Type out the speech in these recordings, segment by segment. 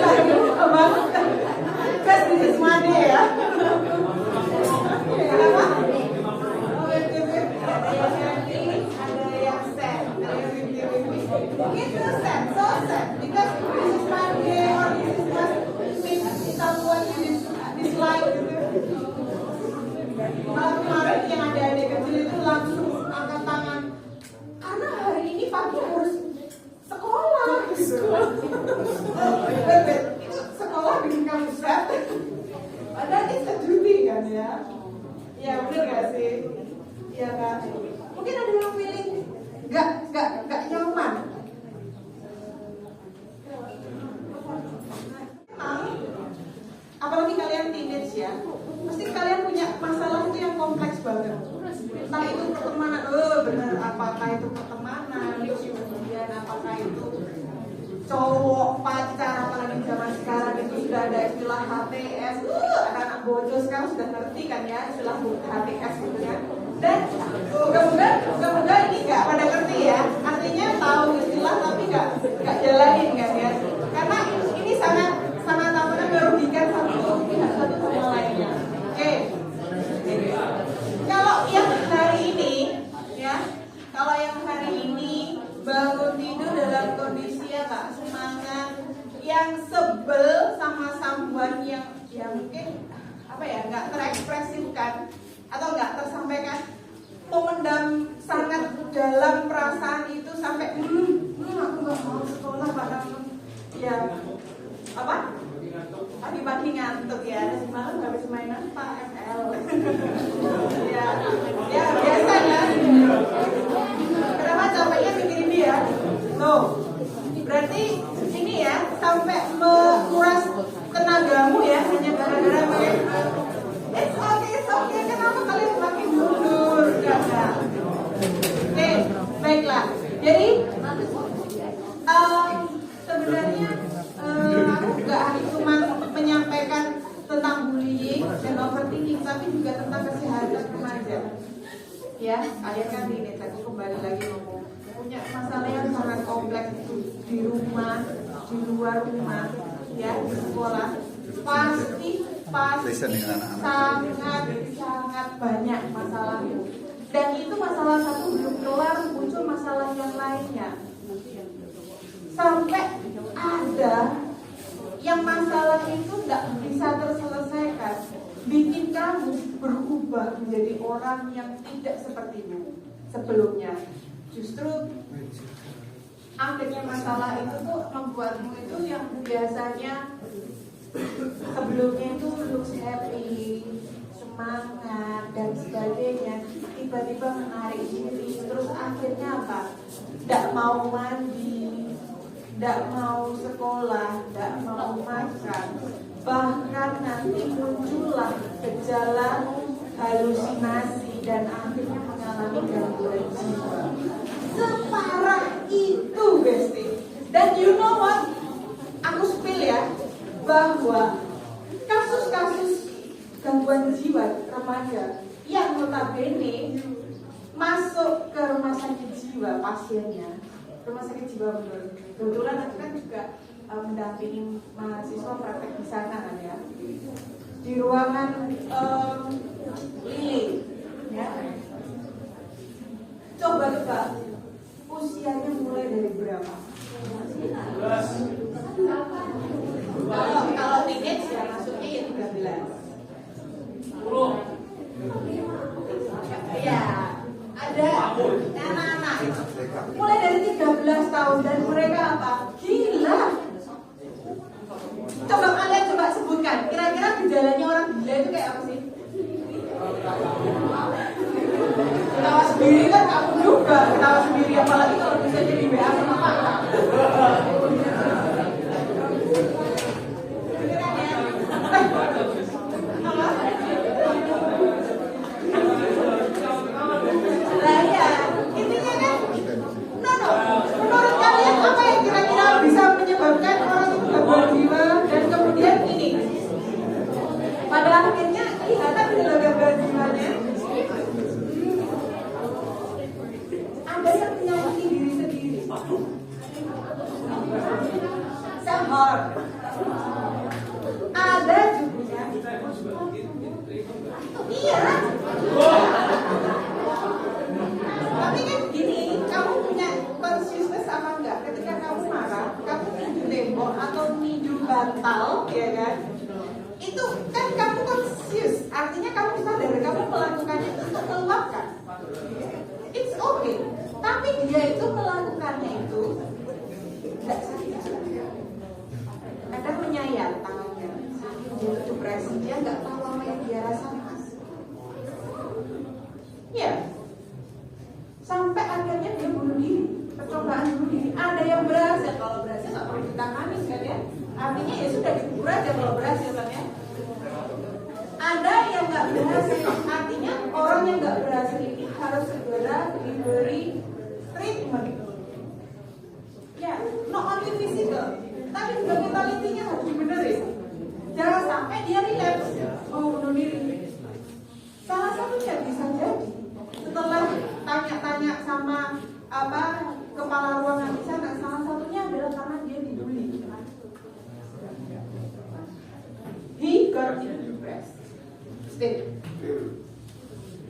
lagi banget. Guys, this is Made ya. Kenapa? Ada yang sad, ada yang gitu sad, so sad. Because this is Made or this is just someone dislike gitu. Malah kemarin yang ada adik kecil itu langsung angkat tangan karena hari ini pagi harus sekolah. Sekolah bikin kamu sad. Padahal itu duty kan ya. Ya bener gak sih? Iya kan? Mungkin ada yang feeling gak nyaman. Apalagi kalian teenage ya, pasti kalian punya masalah itu yang kompleks banget. Entah itu pertemanan, bener, apakah itu pertemanan, kemudian apakah itu cowok, pacar, apalagi zaman sekarang itu sudah ada istilah HTS. Anak-anak bodoh sekarang sudah ngerti kan ya istilah HTS gitu ya. Dan moga-moga ini nggak pada ngerti ya. Artinya tahu istilah tapi nggak jalanin kan ya. Karena ini sangat merugikan satu pihak satu sama lainnya. Oke. Kalau yang hari ini ya, kalau yang hari ini bangun tidur dalam kondisi ya Kak, semangat, yang sebel sama someone yang mungkin apa ya, nggak terekspresikan atau nggak tersampaikan, memendam sangat dalam perasaan itu sampai aku nggak mau sekolah padahal ya apa? Pagi-pagi ngantuk ya, dan semalam nggak bisa main apa ML. ya biasa ya. Kenapa capeknya mikirin dia? Tuh, berarti ini ya sampai menguras tenagamu ya hanya gara-gara main. It's okay. Kenapa kalian makin mundur? Enggak. Oke, baiklah. Jadi sebenarnya aku nggak cuma menyampaikan tentang bullying dan overthinking, tapi juga tentang kesehatan remaja. Ya, kalian kan ini aku kembali lagi ngomong punya masalah yang sangat kompleks itu di rumah, di luar rumah, ya di sekolah pasti sangat banyak masalahnya. Dan itu masalah satu belum kelar, muncul masalah yang lainnya. Sampai ada yang masalah itu tidak bisa terselesaikan, bikin kamu berubah menjadi orang yang tidak sepertimu sebelumnya. Justru akhirnya masalah itu tuh membuatmu itu yang biasanya sebelumnya itu looks happy, semangat dan sebagainya, tiba-tiba menarik diri, terus akhirnya apa? Tidak mau mandi, tidak mau sekolah, tidak mau makan, bahkan nanti muncullah gejala halusinasi dan akhirnya mengalami gangguan jiwa. Separah itu, Besti. Dan you know what? Aku spill ya, bahwa kasus-kasus gangguan jiwa remaja yang notabene masuk ke rumah sakit jiwa pasiennya, rumah sakit jiwa betul. Kebetulan aku kan juga mendampingi mahasiswa praktek di sana kan ya, di ruangan Lili ya. Coba usianya mulai dari berapa? Kalau teenage ya masuknya ya 13. Ya, ada anak-anak mulai dari 13 tahun dan mereka apa? Gila. Coba kalian sebutkan, kira-kira gejalanya orang gila itu kayak apa sih? Ketawa sendiri kan kamu juga, ketawa sendiri apalagi kalau bisa jadi WA sama kakak. Menurut kalian apa yang kira-kira bisa menyebabkan orang itu gangguan jiwa dan kemudian ini pada akhirnya kelihatan adalah gangguan jiwanya? Ada yang menyakiti diri sendiri. Ada juga. Iya. Tapi kan gini, kamu punya consciousness apa enggak? Ketika kamu marah, kamu ninju tembok atau ninju bantal, ya kan? Itu kan kamu conscious, artinya kamu sadar, kamu melakukannya itu untuk meluapkan. It's okay. Tapi dia itu melakukannya itu tidak sakit. Kadang menyayat tangannya, dia depresi, dia nggak tahu apa yang dia rasakan. Ya, sampai akhirnya dia bunuh diri, percobaan bunuh diri. Ada yang berhasil, kalau berhasil nggak perlu ditangani kan ya. Artinya ya sudah dikubur aja kalau berhasil kan ya. Ada yang nggak berhasil, artinya orang yang nggak berhasil ini harus segera diberi treatment. Ya, not only physical, tapi juga mentalitinya harus dibenerin. Jangan sampai dia relapse, mau bunuh diri. Salah satunya bisa jadi setelah tanya-tanya sama kepala ruangan di sana, salah satunya adalah karena dia dibully. He got depressed.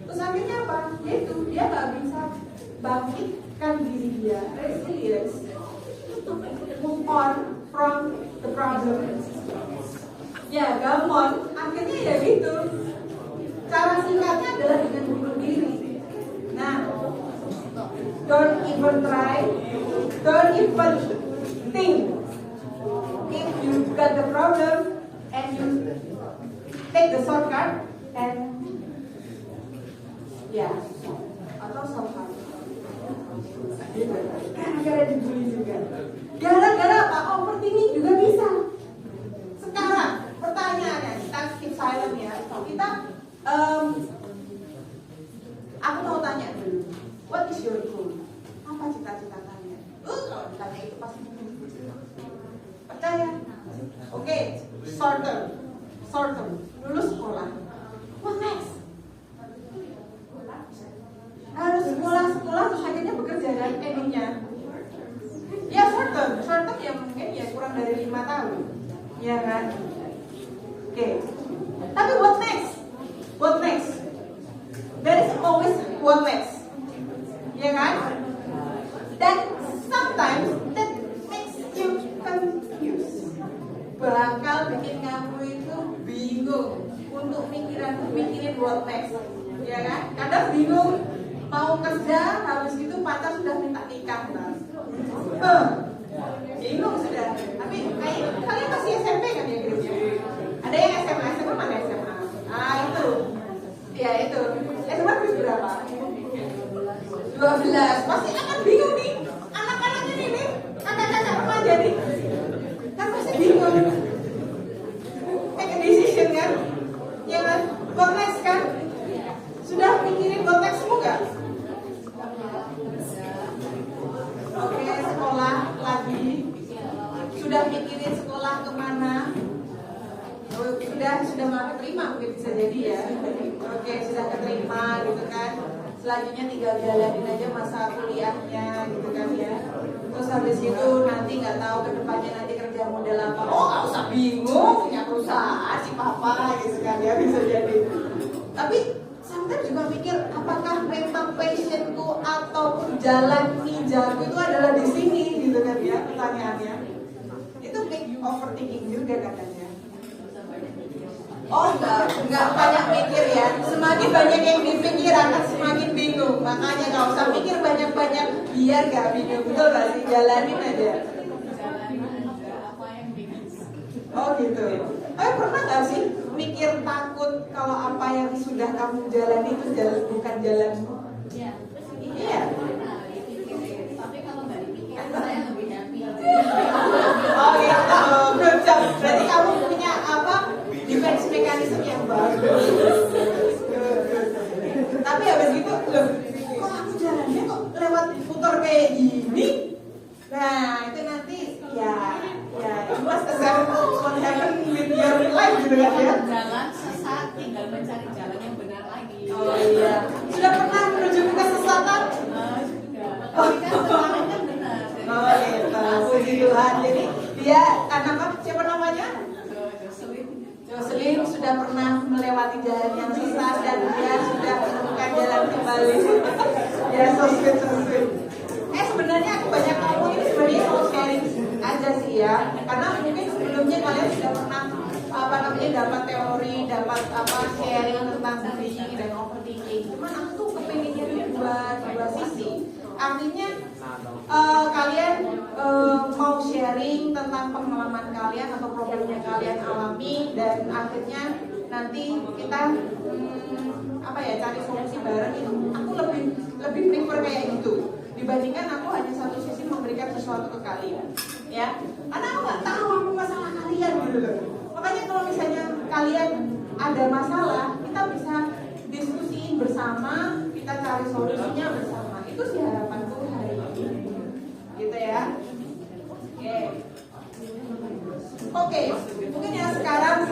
Terus akhirnya apa? Dia nggak bisa bangkitkan diri dia, resilience, move on from the problem. Ya, gampang. Akhirnya ya gitu. Cara singkatnya adalah dengan bunuh diri. Nah, don't even try, don't even think. If you got the problem and you take the shortcut and ya, atau shortcut. Gara-gara dibully juga. Gara-gara apa? Overthinking juga bisa. Sekarang pertanyaannya, kita keep silent ya. Aku mau tanya dulu, what is your goal? Apa cita-cita kalian? Kalau ditanya itu pasti percaya. Oke, short term, lulus sekolah. What next? Harus sekolah terus akhirnya bekerja kan endingnya. Ya short term ya mungkin ya kurang dari 5 tahun, ya kan? Oke. Tapi what next? There is always what next, ya kan? Dan sometimes that makes you confused. Bakal bikin kamu itu bingung untuk mikirin what next, ya kan? Kadang bingung mau kerja, habis itu pacar sudah minta nikah, bingung sudah. Tapi kalian masih SMP kan ya Grace? Ada yang SMA mana SMA? Itu. Ya itu. SMA Grace berapa? 12. Pasti akan bingung nih. Anak-anaknya ini, kakak-kakak remaja nih. Kan pasti bingung. Take a decision kan? Ya kan? What next kan? Sudah mikirin what next enggak? Oke, sekolah lagi. Sudah mikirin sekolah kemana? Sudah keterima mungkin bisa jadi ya. Oke, sudah keterima gitu kan. Selanjutnya tinggal jalanin aja masa kuliahnya gitu kan ya. Terus habis itu nanti nggak tahu kedepannya nanti kerja model apa. Oh nggak usah bingung, punya perusahaan si papa gitu kan ya, bisa jadi. Tapi sometimes juga mikir apakah memang passionku atau jalan ninjaku itu adalah di sini gitu kan ya, pertanyaannya. Itu big overthinking juga katanya. Oh enggak banyak mikir ya. Semakin banyak yang dipikir akan semakin bingung. Makanya nggak usah mikir banyak-banyak biar nggak bingung. Betul nggak sih? Jalanin aja. Oh gitu. Pernah nggak sih mikir takut kalau apa yang sudah kamu jalani itu bukan jalanmu? Iya. Iya. Tapi kalau nggak dipikir saya lebih happy. Oh iya. Good job. Berarti kamu punya defense mechanism yang bagus. Tapi habis itu loh, kok aku jalannya kok lewat putar kayak gini? Nah itu nanti ya you must accept what happened with your life gitu kan ya. Jalan sesat, tinggal mencari jalan yang benar lagi. Oh iya. Sudah pernah menuju ke kesesatan? kembali. Ya, so sweet. Sebenarnya aku banyak ngomong ini sebenarnya mau sharing aja sih ya. Karena mungkin sebelumnya kalian sudah pernah dapat teori, dapat sharing tentang bullying dan overthinking. Cuman aku tuh kepinginnya dua sisi. Artinya kalian mau sharing tentang pengalaman kalian atau problem yang kalian alami, dan akhirnya nanti kita cari solusi bareng. Itu aku lebih prefer kayak gitu dibandingkan aku hanya satu sisi memberikan sesuatu ke kalian, ya. Karena aku nggak tahu apa masalah kalian gitu loh. Makanya kalau misalnya kalian ada masalah, kita bisa diskusiin bersama, kita cari solusinya bersama. Itu sih harapanku hari ini, gitu ya. Oke, mungkin ya sekarang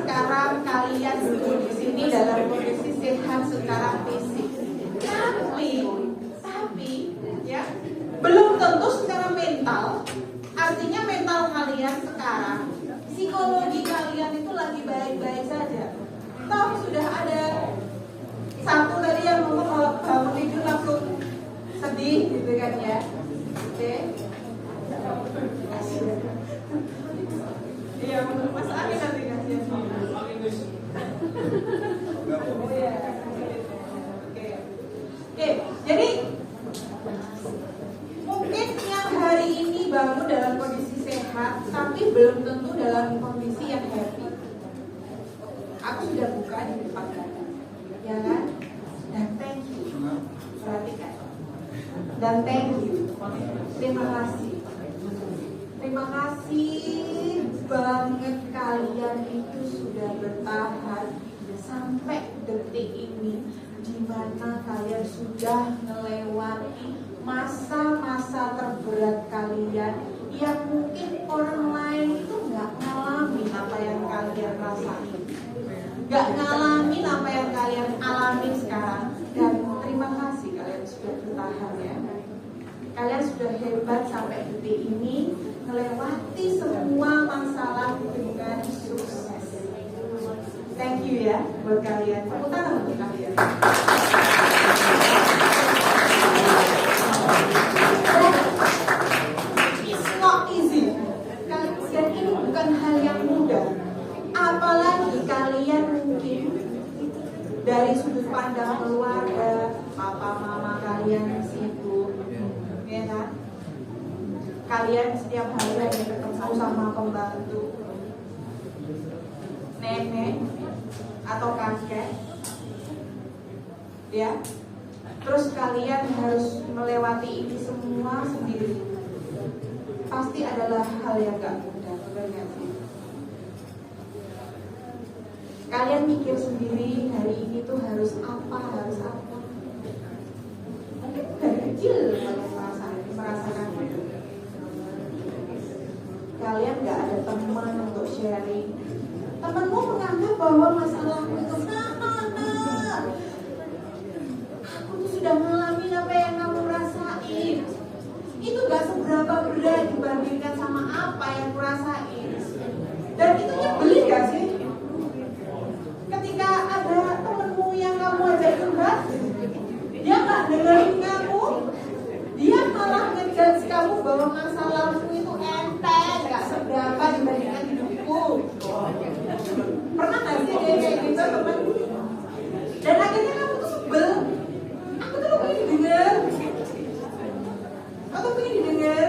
kalian di sini dalam kondisi sehat secara fisik, tapi ya belum tentu secara mental. Artinya mental kalian sekarang, psikologi kalian itu lagi baik-baik saja. Toh sudah ada satu tadi yang ngomong kalau bangun tidur langsung sedih gitu kan ya. Oke. Iya, menurut Mas Ari nanti kasih. Oh ya. Oke, jadi mungkin yang hari ini bangun dalam kondisi sehat, tapi belum tentu dalam kondisi yang happy. Aku sudah buka di depan kamu, ya kan? Dan thank you, perhatikan. Dan thank you, terima kasih. Terima kasih banget kalian itu sudah bertahan sampai detik ini, di mana kalian sudah melewati masa-masa terberat kalian yang mungkin orang lain itu nggak ngalamin apa yang kalian rasain, nggak ngalamin apa yang kalian alami sekarang. Dan terima kasih kalian sudah bertahan ya. Kalian sudah hebat sampai detik ini, melewati semua masalah dengan sukses. Thank you ya buat kalian. Tepuk tangan untuk kalian. It's not easy. Dan ini bukan hal yang mudah. Apalagi kalian mungkin dari sudut pandang keluarga, papa mama kalian sibuk, ya kan? Kalian setiap hari hanya ketemu sama pembantu, nenek atau kakek, ya. Terus kalian harus melewati ini semua sendiri. Pasti adalah hal yang gak mudah, benar gak sih? Kalian mikir sendiri hari ini tuh harus apa. Mungkin dari kecil kalian merasakan itu. Kalian gak ada teman untuk sharing. Temanmu menganggap bahwa masalahmu itu aku tuh sudah mengalami apa yang kamu rasain. Itu gak seberapa berat dibandingkan sama apa yang aku rasain. Dan itu nyebelin gak sih? Ketika ada temenmu yang kamu ajak curhat, dia gak dengerin kamu, dia malah ngejudge kamu bahwa masalahmu itu enteng, gak seberapa dibandingkan hidupku. Pernah gak sih dia kayak gitu temen? Dan akhirnya kamu tuh sebel. Aku tuh pengen didengar. Aku pengen didengar.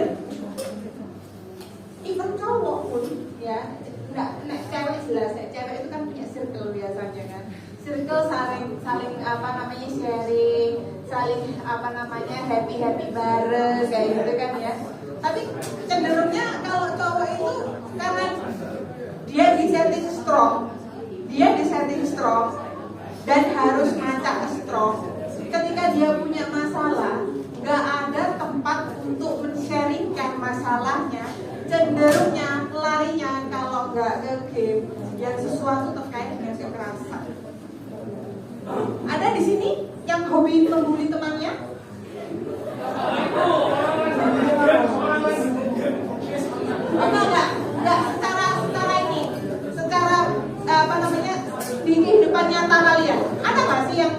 Even cowok pun ya, enggak cewek jelas ya. Cewek itu kan punya circle biasanya kan. Circle saling sharing, saling happy bareng kayak gitu kan ya. Tapi cenderungnya kalau cowok itu karena dia disetting strong dan harus ngacak strong. Ketika dia punya masalah, gak ada tempat untuk men-sharingkan masalahnya. Cenderungnya larinya kalau gak ke game yang sesuatu terkait dengan kekerasan. Ada di sini yang hobi membuli temannya? Enggak, secara di kehidupan nyata kalian. Ada nggak sih yang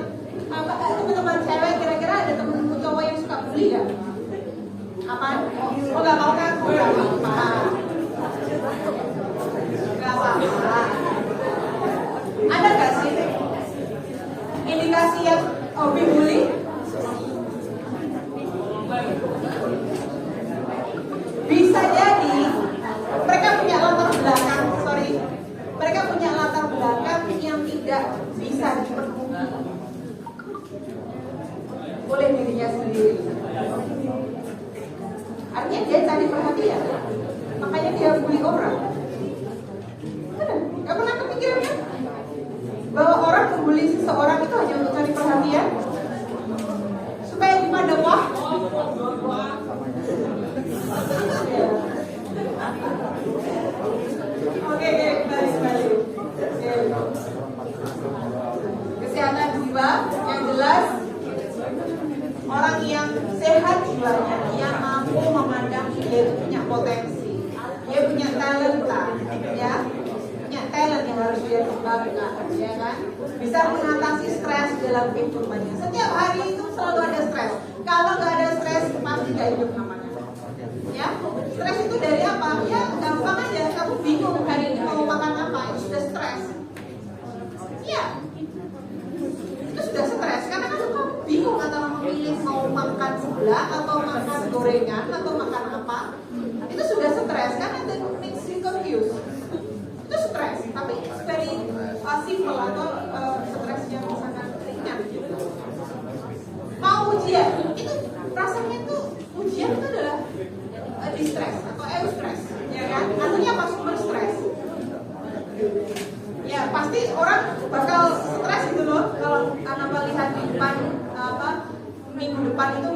teman-teman cewek kira-kira Hobi bully? Bisa jadi mereka punya latar belakang, mereka punya latar belakang yang tidak bisa dipenuhi oleh dirinya sendiri. Artinya dia cari perhatian, makanya dia bully orang. Gak pernah kepikiran kan? Bahwa orang membuli seseorang itu hanya untuk cari perhatian, supaya dipandang wah. Oke, balik. Kesehatan jiwa yang jelas, orang yang sehat jiwanya, dia mampu memandang dia itu punya potensi, dia punya talenta, ya, punya talent yang harus dia kembangkan, ya kan? Bisa mengatasi stres dalam kehidupannya. Setiap hari itu selalu ada stres. Kalau nggak ada stres, pasti nggak hidup namanya. Ya, stres itu dari apa? Ya, gampang aja. Kamu bingung hari ini mau makan apa, itu sudah stres. Iya, itu sudah stres. Karena kan kamu bingung antara memilih mau makan sebelah atau makan gorengan atau makan apa. Itu sudah stres. Karena itu makes you confused. Itu stres. Tapi very simple atau stres yang sangat ringan. Mau ujian, itu rasanya tuh ujian itu adalah distress atau eustress, ya kan? Artinya apa? Sumber stres. Ya pasti orang bakal stres gitu loh kalau anak lihat di depan minggu depan itu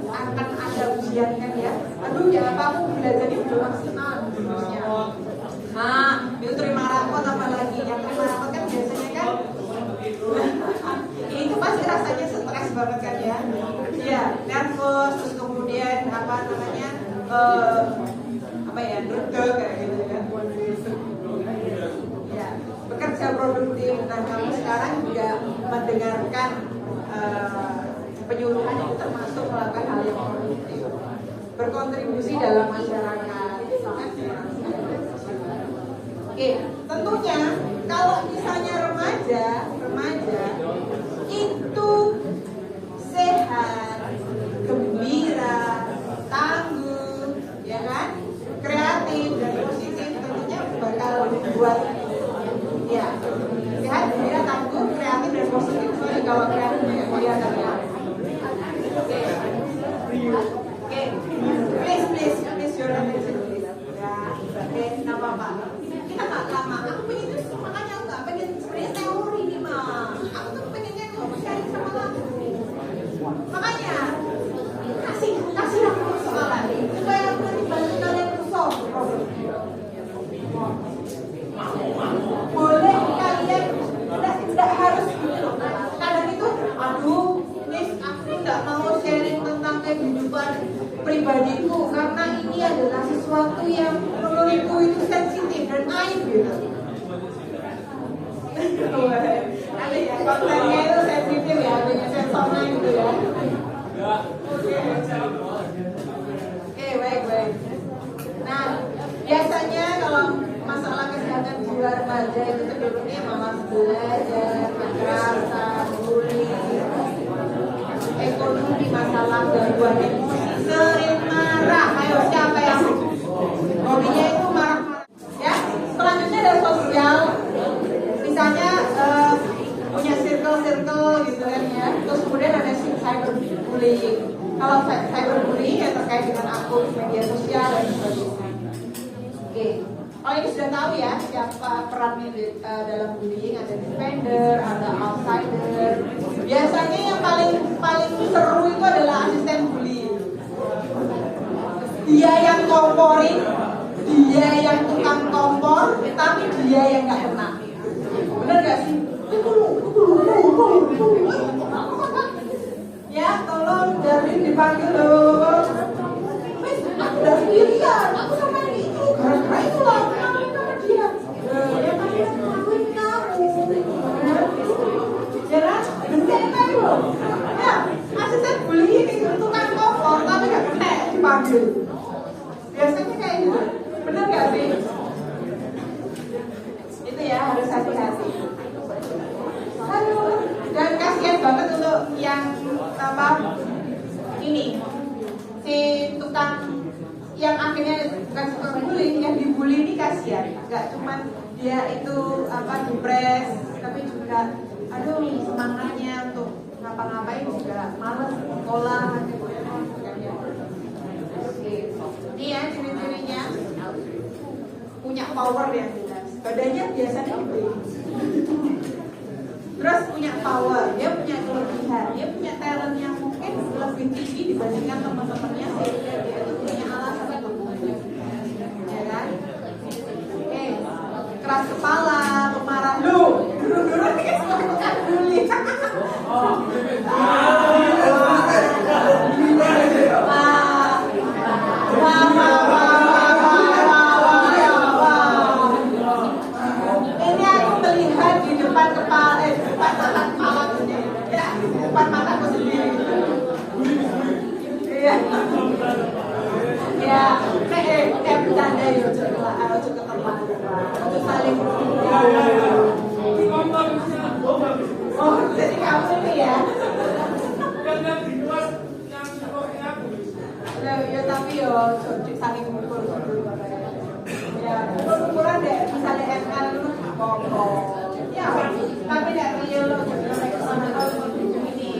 akan ada ujian kan ya. Aduh ya apa aku belajarnya belum maksimal terusnya. Nah, itu terima rapot apalagi yang terima rapot kan biasanya kan itu pasti rasanya stres banget kan ya. Ya, nervous, terus kemudian nerdek kayak gitu kan. Ya, bekerja produktif. Nah, kamu sekarang juga mendengarkan penyuluhan itu termasuk melakukan hal yang produktif, berkontribusi dalam masyarakat. Oke, tentunya kalau misalnya remaja itu sehat, gembira, tangguh, ya kan, kreatif dan positif, tentunya bakal membuat ya sehat, gembira, tangguh, kreatif dan positif. Soalnya kalau kreatif banyak kelihatan ya. Oke, please your attention please. Ya, oke, nggak apa-apa. Kita nggak lama. Aku pengen itu, makanya aku nggak pengen sebenarnya teori nih mah. Aku tuh pengennya kamu sharing sama aku. Makanya kasih aku persoalan supaya aku nanti bantu kalian solve problem. Boleh kalian tidak harus gitu. Kadang itu, aduh, Miss, aku nggak mau sharing tentang kehidupan pribadiku karena ini adalah sesuatu yang menurutku itu sensitif dan aib gitu. Ada ya, kontennya itu sensitif ya, adanya sensornya gitu ya. Oke, baik. Nah, biasanya kalau masalah kesehatan jiwa remaja itu cenderungnya malas belajar, kekerasan, bullying, ekonomi, masalah gangguan emosi, sering marah. Ayo, siapa yang hobinya itu marah-marah? Ya, selanjutnya ada sosial. Misalnya punya circle gitu kan ya. Terus kemudian ada cyberbullying. Kalau cyberbullying ya terkait dengan akun media sosial dan sebagainya. Oke, kalau ini sudah tahu ya siapa perannya dalam bullying. Ada defender, ada outsider. Biasanya yang paling seru itu adalah asisten bullying. Dia yang komporin, dia yang tukang kompor, tapi dia yang nggak kena. Bener gak sih? Ya, tolong Darwin dipanggil loh. Miss, aku udah sendirian, aku sama itu. Gara-gara itu lah, sama dia. Dia pasti ngelakuin kamu. Ya kan? Bener loh. Ya, asisten bullying itu tukang kompor, tapi gak kena dipanggil. Biasanya akhirnya kasus bullying, yang dibully ini kasihan, nggak cuma dia itu depres, tapi juga aduh semangatnya untuk ngapa-ngapain juga malas sekolah gitu ya. Ini ya ciri-cirinya, punya power yang jelas, badannya biasanya gede, terus punya power, dia punya kelebihan, dia punya talent yang mungkin lebih tinggi dibandingkan teman-temannya, sehingga dia itu punya alasan untuk ya kan? Keras kepala, pemarah, dulu ini bukan bully. Ini aku melihat di depan kepala, depan mata kepala sendiri, ya, depan mataku sendiri. Iya. Ya, kayak bercanda ya, juga teman, untuk saling. Oh, jadi kamu nih ya? Ya tapi yo, saling ngumpul dulu. Ya, ukuran deh, misalnya ML lu apa? Ya, tapi dari real lo jadi kesana kalau ini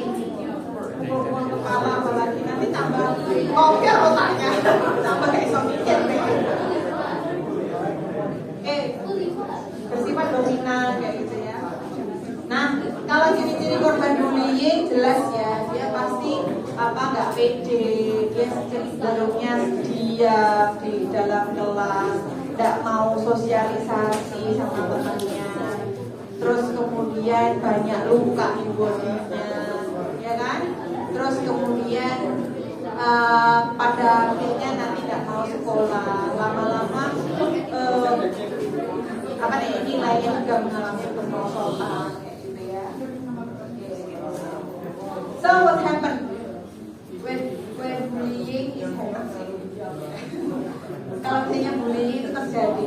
ngumpul kepala apalagi nanti tambah koker otaknya, tambah kayak iso mikir deh. Bersifat dominan kayak gitu ya. Nah, kalau ciri-ciri korban bullying jelas ya, dia pasti nggak pede, dia cenderungnya diam di dalam kelas, nggak mau sosialisasi sama temannya, terus kemudian banyak luka di bodinya, ya kan? Terus kemudian pada akhirnya nanti nggak mau sekolah, lama-lama nilainya juga mengalami perosotan kayak gitu ya. So what happened when bullying is happening? Kalau misalnya bullying itu terjadi,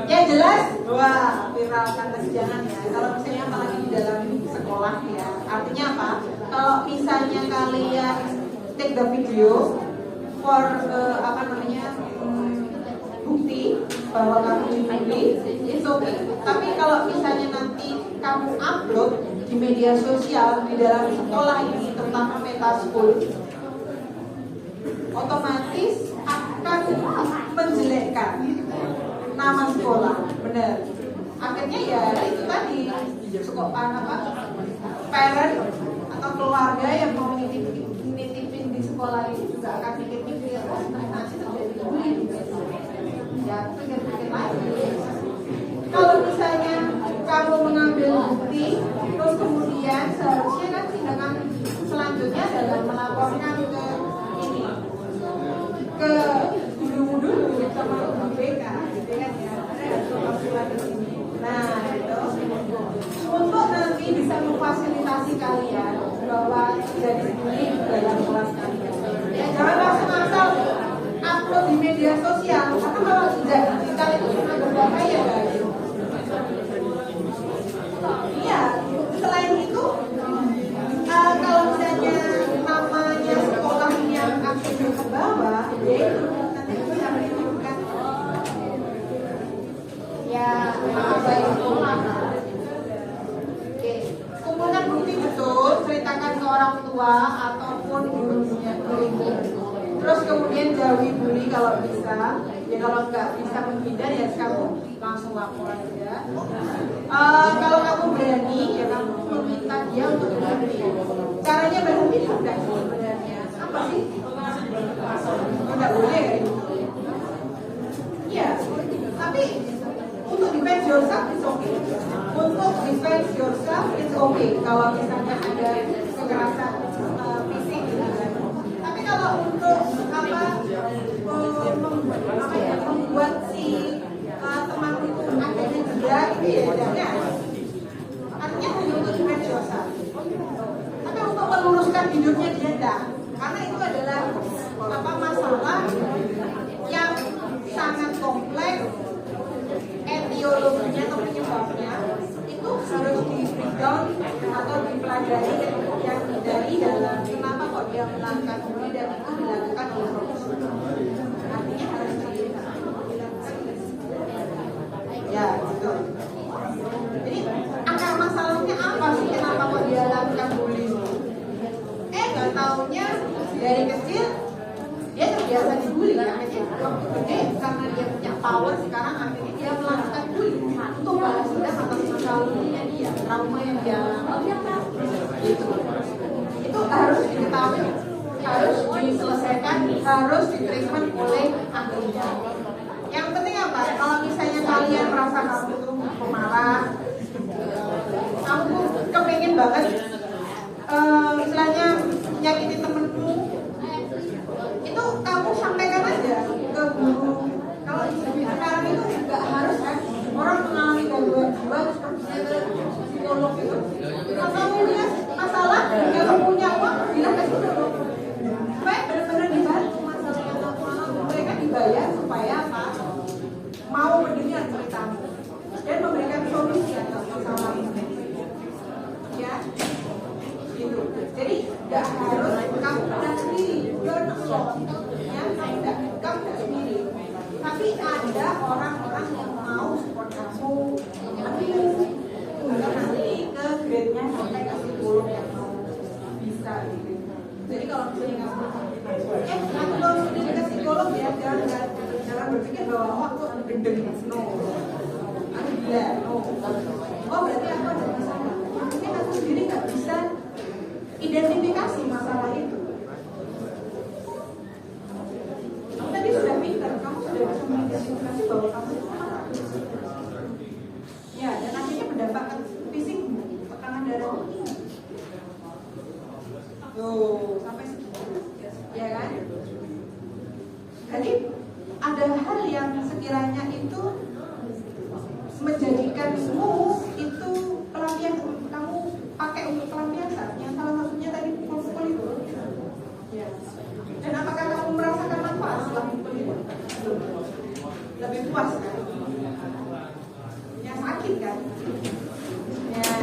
ya jelas wah viral karena jangan ya. Kalau misalnya apalagi di dalam sekolah ya, artinya apa? Kalau misalnya kalian take the video for bukti bahwa kamu dibully, it's okay. Tapi kalau misalnya nanti kamu upload di media sosial di dalam sekolah ini, terutama Metaschool, otomatis akan menjelekkan nama sekolah, benar. Akhirnya ya itu tadi parent atau keluarga yang mau nitipin di sekolah ini juga akan mikir-mikir, nanti terjadi bullying. Ya, pikir-pikir lagi. Kalau misalnya kamu mengambil bukti, terus kemudian seharusnya kan tindakan selanjutnya adalah melaporkan ke dulu sama BK, gitu kan ya. Nah, itu untuk nanti bisa memfasilitasi kalian bahwa jadi bullying dalam kelas kalian. Ya, jangan langsung asal upload di media sosial, karena kalau tidak kalian itu cuma berbahaya guys. Iya, selain itu kalau misalnya namanya sekolah yang aktif ke bawah, ya itu nanti bisa menimbulkan ya baik sekolah. Oke, kumpulkan bukti betul, ceritakan ke orang tua ataupun gurunya. Terus kemudian jauhi bully kalau bisa. Ya kalau nggak bisa menghindar ya kamu langsung lapor aja. Kalau kamu berani ya kamu meminta dia untuk berhenti. Caranya berhenti mudah sebenarnya. Apa sih? Tidak boleh ya. Iya. Tapi untuk defend yourself it's okay. Untuk defend yourself it's okay. Kalau misalnya ada kekerasan fisik gitu kan. Tapi kalau untuk membuat si teman itu akhirnya juga itu ya jangan. Artinya hanya untuk defend yourself. Tapi untuk meluruskan hidupnya dia enggak. Karena itu adalah masalah yang sangat kompleks, etiologinya atau penyebabnya itu harus di-breakdown atau dipelajari dan kemudian dari dalam kenapa kok dia melakukan bully dan itu dilakukan oleh profesor. Artinya harus power sekarang akhirnya dia melakukan bullying untuk balas dendam atas masa lalunya dia, trauma yang dia alami. Itu harus diketahui, harus diselesaikan, harus ditreatment oleh ahlinya. Yang penting apa? Kalau misalnya kalian merasa kamu tuh pemarah, kamu kepingin banget istilahnya nyakitin temenmu, itu kamu sampaikan aja ke guru. Kalau sekarang itu nggak harus kan orang mengalami gangguan jiwa terus perginya ke psikolog itu. Kalau kamu punya masalah, kalau punya uang, bilang ke psikolog supaya benar-benar dibantu masalah yang kamu alami. Mereka dibayar supaya apa? Mau mendengar ceritamu dan memberikan solusi atas masalah ini. Ya, gitu. Jadi nggak harus kamu tidak sendiri, you're not alone. Ya, kamu tidak sendiri. Tapi ada orang-orang yang mau support kamu. Tapi nanti ke grade-nya sampai ke psikolog yang mau bisa gitu. Jadi kalau misalnya kamu aku mau sendiri ke psikolog ya, jangan berpikir bahwa aku gendeng, no. Aku gila, no. Oh berarti aku ada masalah. Mungkin aku sendiri nggak bisa identifikasi masalah itu. Kamu tadi sudah pintar, kamu sudah bisa mengidentifikasi bahwa kamu itu marah. Ya, dan akhirnya mendapatkan fisik, tekanan darah tinggi. Tuh, sampai segitu. Ya kan? Jadi ada hal yang sekiranya itu menjadikanmu itu pelampiasan, kamu pakai untuk pelampiasan. Yang salah satunya tadi pukul-pukul itu. Ya. Dan apakah kamu merasakan manfaat setelah pukul itu? Lebih puas kan? Ya sakit kan? Ya.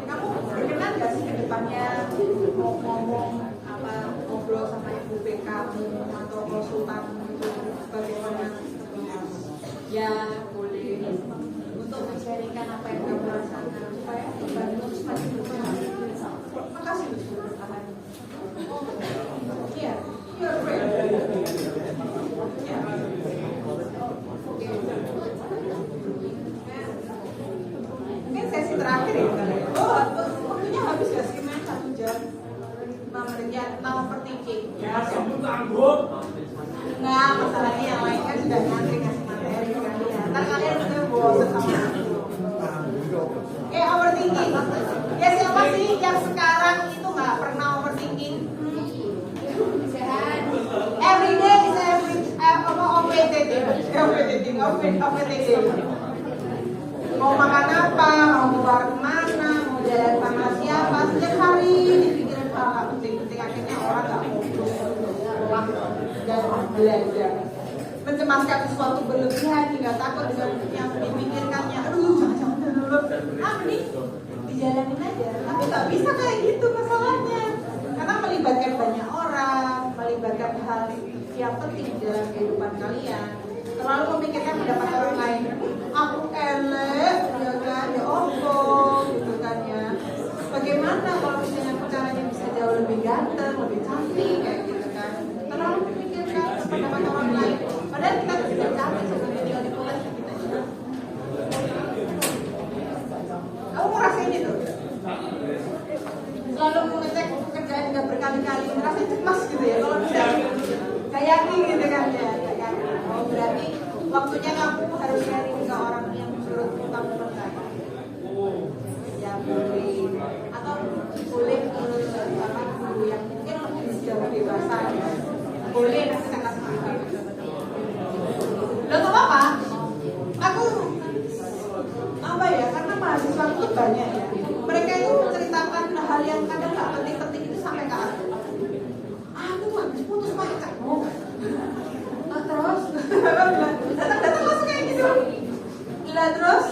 Kamu berkenan gak sih ke depannya mau ngomong apa, ngobrol sama ibu PK atau konsultan itu bagaimana? Ya boleh untuk menceritakan apa yang kamu rasakan supaya membantu semakin berkembang. Makasih sudah bertahan. Iya, you're great. Ya. Oke. Mungkin sesi terakhir ya. Oh, waktunya habis ya sih, main 1 jam 5 menit ya, tentang overthinking. Ya, nah, masalahnya yang lain kan sudah ngantri ngasih materi kan ya. Ntar kalian udah bosan sama aku. Oke, overthinking. Ya siapa sih yang sekarang itu nggak pernah overthinking? Every day is overthinking. Mau makan apa, mau keluar kemana, mau jalan sama siapa, setiap hari dipikirin hal penting-penting. Akhirnya orang nggak fokus sekolah dan belajar, mencemaskan sesuatu berlebihan hingga takut dengan yang dipikirkannya. Aduh, jangan dulu. Mending dijalanin aja. Tapi nggak bisa kayak gitu masalahnya, karena melibatkan banyak orang, melibatkan hal yang penting dalam kehidupan kalian. Terlalu memikirkan pendapat orang lain. Aku elek, ya kan, ya opo, gitu kan ya. Bagaimana kalau misalnya caranya bisa jauh lebih ganteng, lebih cantik, kayak gitu kan. Terlalu memikirkan pendapat orang lain. Padahal kita sudah cantik sebenarnya di kulit kita juga. Kamu ngerasain itu? Selalu mengecek pekerjaan juga berkali-kali, ngerasa cemas gitu ya. Kalau bisa kayak gitu kan ya. Oh berarti waktunya kamu harus sharing ke orang yang menurut kamu percaya. Ya boleh, atau boleh ke guru yang mungkin lebih dewasa ya. Boleh nanti saya kasih tahu. Loh nggak apa-apa. Aku apa ya? Karena mahasiswa itu banyak ya. Mereka itu menceritakan hal yang kadang nggak penting-penting itu sampai ke aku. Aku habis putus pacar. Terus datang langsung kayak gitu. Gila terus.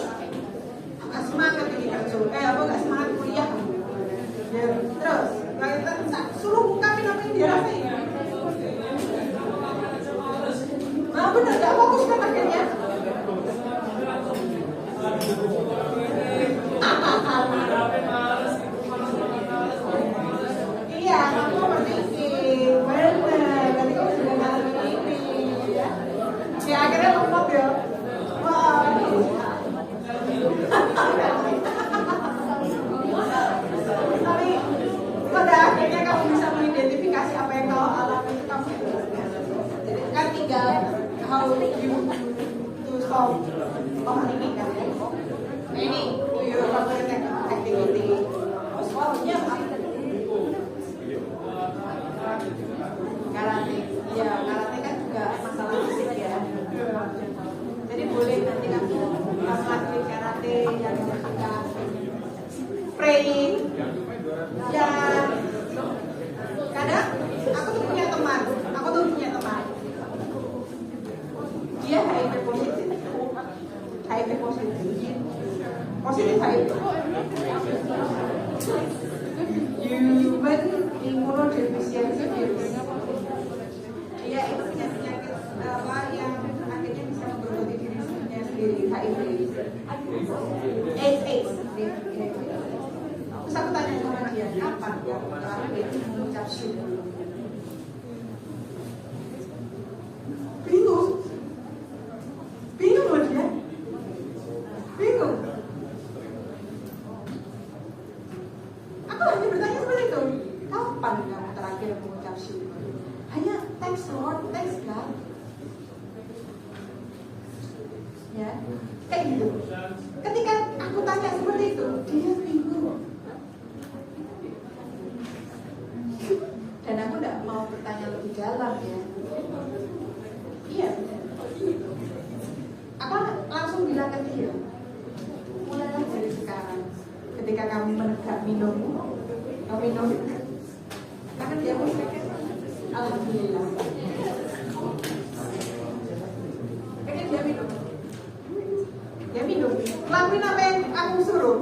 Gak semangat ini kerja. Apa gak semangat kuliah? Ya, terus. Suruh ungkapin apa yang dia rasain. Nah bener gak fokus kan akhirnya. Iya, kamu overthinking. Bener. Berarti kamu sudah ngalamin ini. Ya akhirnya lemot ya. Wah. Tapi pada akhirnya kamu bisa mengidentifikasi apa yang kau alami itu kamu. Jadi kan tinggal how you to solve overthinking kan. Nah ini your favorite activity. Solve-nya apa? Karate. Ya, karate kan juga masalah fisik ya. Jadi boleh nanti kamu lagi karate yang suka praying. Ya, kadang aku tuh punya teman. Dia HIV positif. Positif HIV. Human immunodeficiency virus. Dia itu punya penyakit apa yang akhirnya bisa memperbaiki dirinya sendiri, HIV, AIDS. Terus aku tanya sama dia, kapan ya terakhir mengucap syukur? Bingung loh dia, bingung. Aku hanya bertanya seperti itu, kapan kamu terakhir mengucap syukur? Hanya thanks Lord, thanks God. Ya, kayak gitu. Ketika aku tanya seperti itu, dia bingung. Dan aku tidak mau bertanya lebih dalam ya. Iya. Aku langsung bilang ke dia, mulailah dari sekarang. Ketika kamu menegak minum, kamu minum, maka dia pun alhamdulillah. Pengen dia minum, lakuin apa yang aku suruh.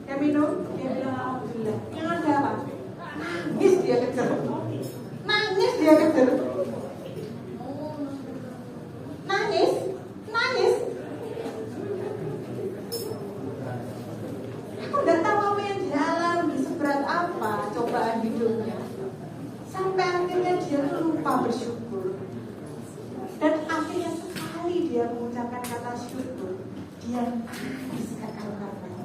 Dia minum, dia bilang alhamdulillah. Yang ada apa? Nangis dia kejar. Nangis. Aku udah tahu apa yang dia alami, seberat apa cobaan hidupnya. Sampai akhirnya dia lupa bersyukur. Dan akhirnya sekali dia mengucapkan kata syukur, dia nangis kakak-kakak.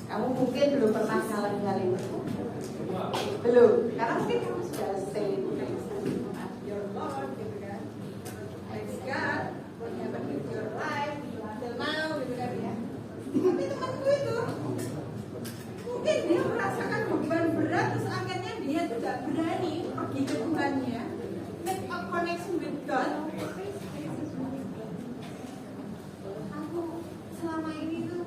Kamu mungkin belum pernah ngalamin hal itu. Belum, karena mungkin kamu sudah say your Lord gitu kan. Thanks God for having your life until now gitu kan ya. Tapi temanku itu mungkin dia merasakan beban berat, terus akhirnya dia tidak berani pergi ke Tuhannya, make a connection with God. Aku selama ini tuh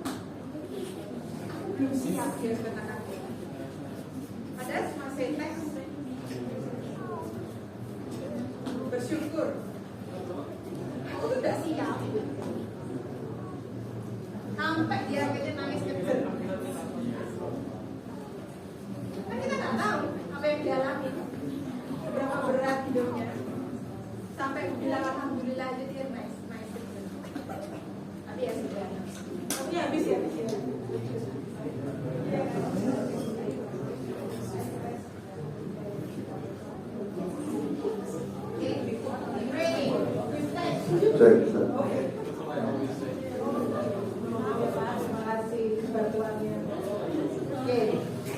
aku belum siap dia katakan. Padahal masih teks bersyukur. Aku tuh udah siap. Sampai dia akhirnya nangis kejer. Kan kita nggak tahu apa yang dia alami, berapa berat hidupnya. Sampai bilang alhamdulillah aja dia nangis kejer. Tapi ya sudah. Tapi habis ya.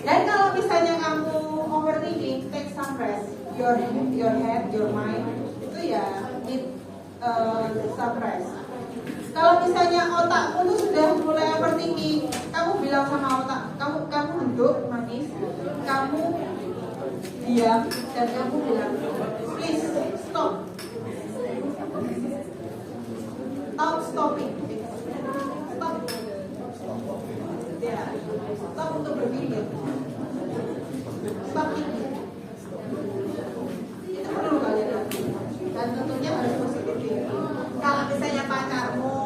Dan kalau misalnya kamu overthinking, take some rest. Your head, your mind itu ya need some rest. Kalau misalnya otakmu tuh sudah mulai overthinking, kamu bilang sama otak, kamu duduk manis, kamu diam dan kamu bilang, please stop. Stopping. Stop. Ya, stop untuk berpikir. Stop thinking. Itu perlu kalian lakukan. Dan tentunya harus positif thinking. Kalau misalnya pacarmu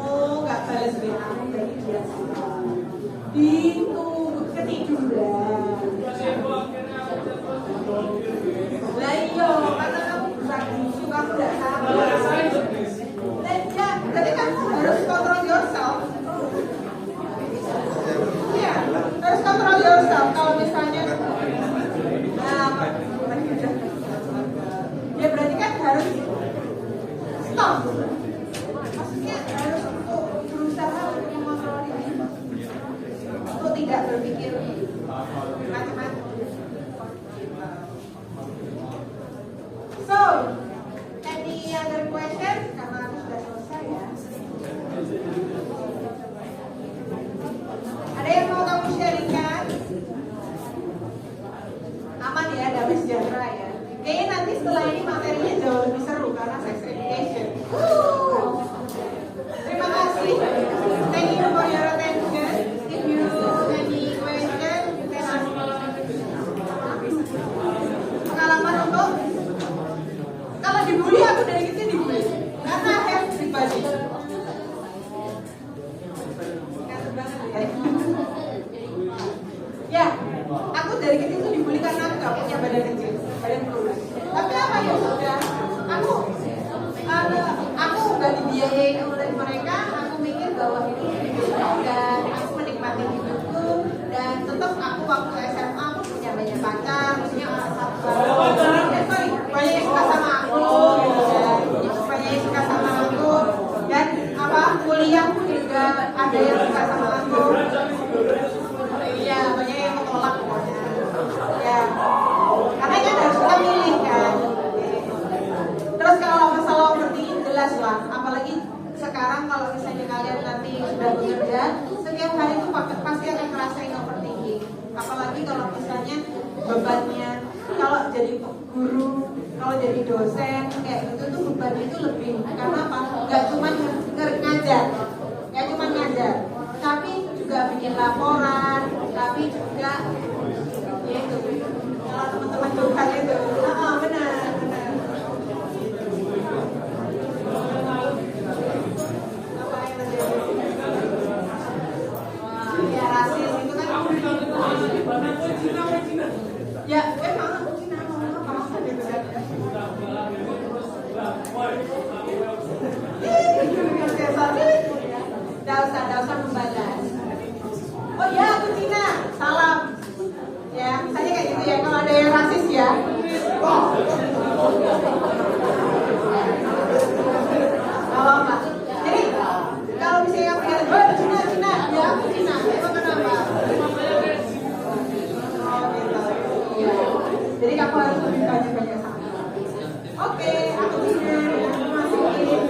nggak balas WA, berarti dia salah. Bingung, ketiduran. Lah iya, karena kamu ragu, kamu nggak sabar. Jadi kamu harus kontrol yourself. Iya, harus kontrol yourself. Kalau misalnya, ya berarti kan harus stop. sudah dibiayain oleh mereka, aku mikir bahwa hidup dan aku menikmati hidupku, dan tetap aku waktu SMA aku punya banyak pacar, punya orang banyak yang suka sama aku, banyak yang suka sama aku, dan kuliah pun juga ada yang suka sama aku. Iya, banyak yang menolak pokoknya. Ya, karena kan harus kita milih kan. Terus kalau masalah overthinking jelas lah, apalagi sekarang kalau misalnya kalian nanti sudah bekerja, setiap hari itu pasti akan ngerasain overthinking. Apalagi kalau misalnya bebannya, kalau jadi guru, kalau jadi dosen kayak gitu tuh bebannya itu lebih. Karena apa? Gak cuma ngajar, tapi juga bikin laporan, tapi juga ya itu kalau teman-teman dosen itu, benar. Ya rasis itu kan. Ya, memang aku Cina mau apa gitu kan. Tidak usah membalas. Oh ya, aku Cina, salam. Ya, misalnya kayak gitu ya. Kalau ada yang rasis ya. Kalau apa? Jadi kalau misalnya Cina, ya aku Cina. Emang kenapa? Oh gitu. Iya. Jadi kamu harus lebih banyak sama. Oke, aku Cina. Aku masukin.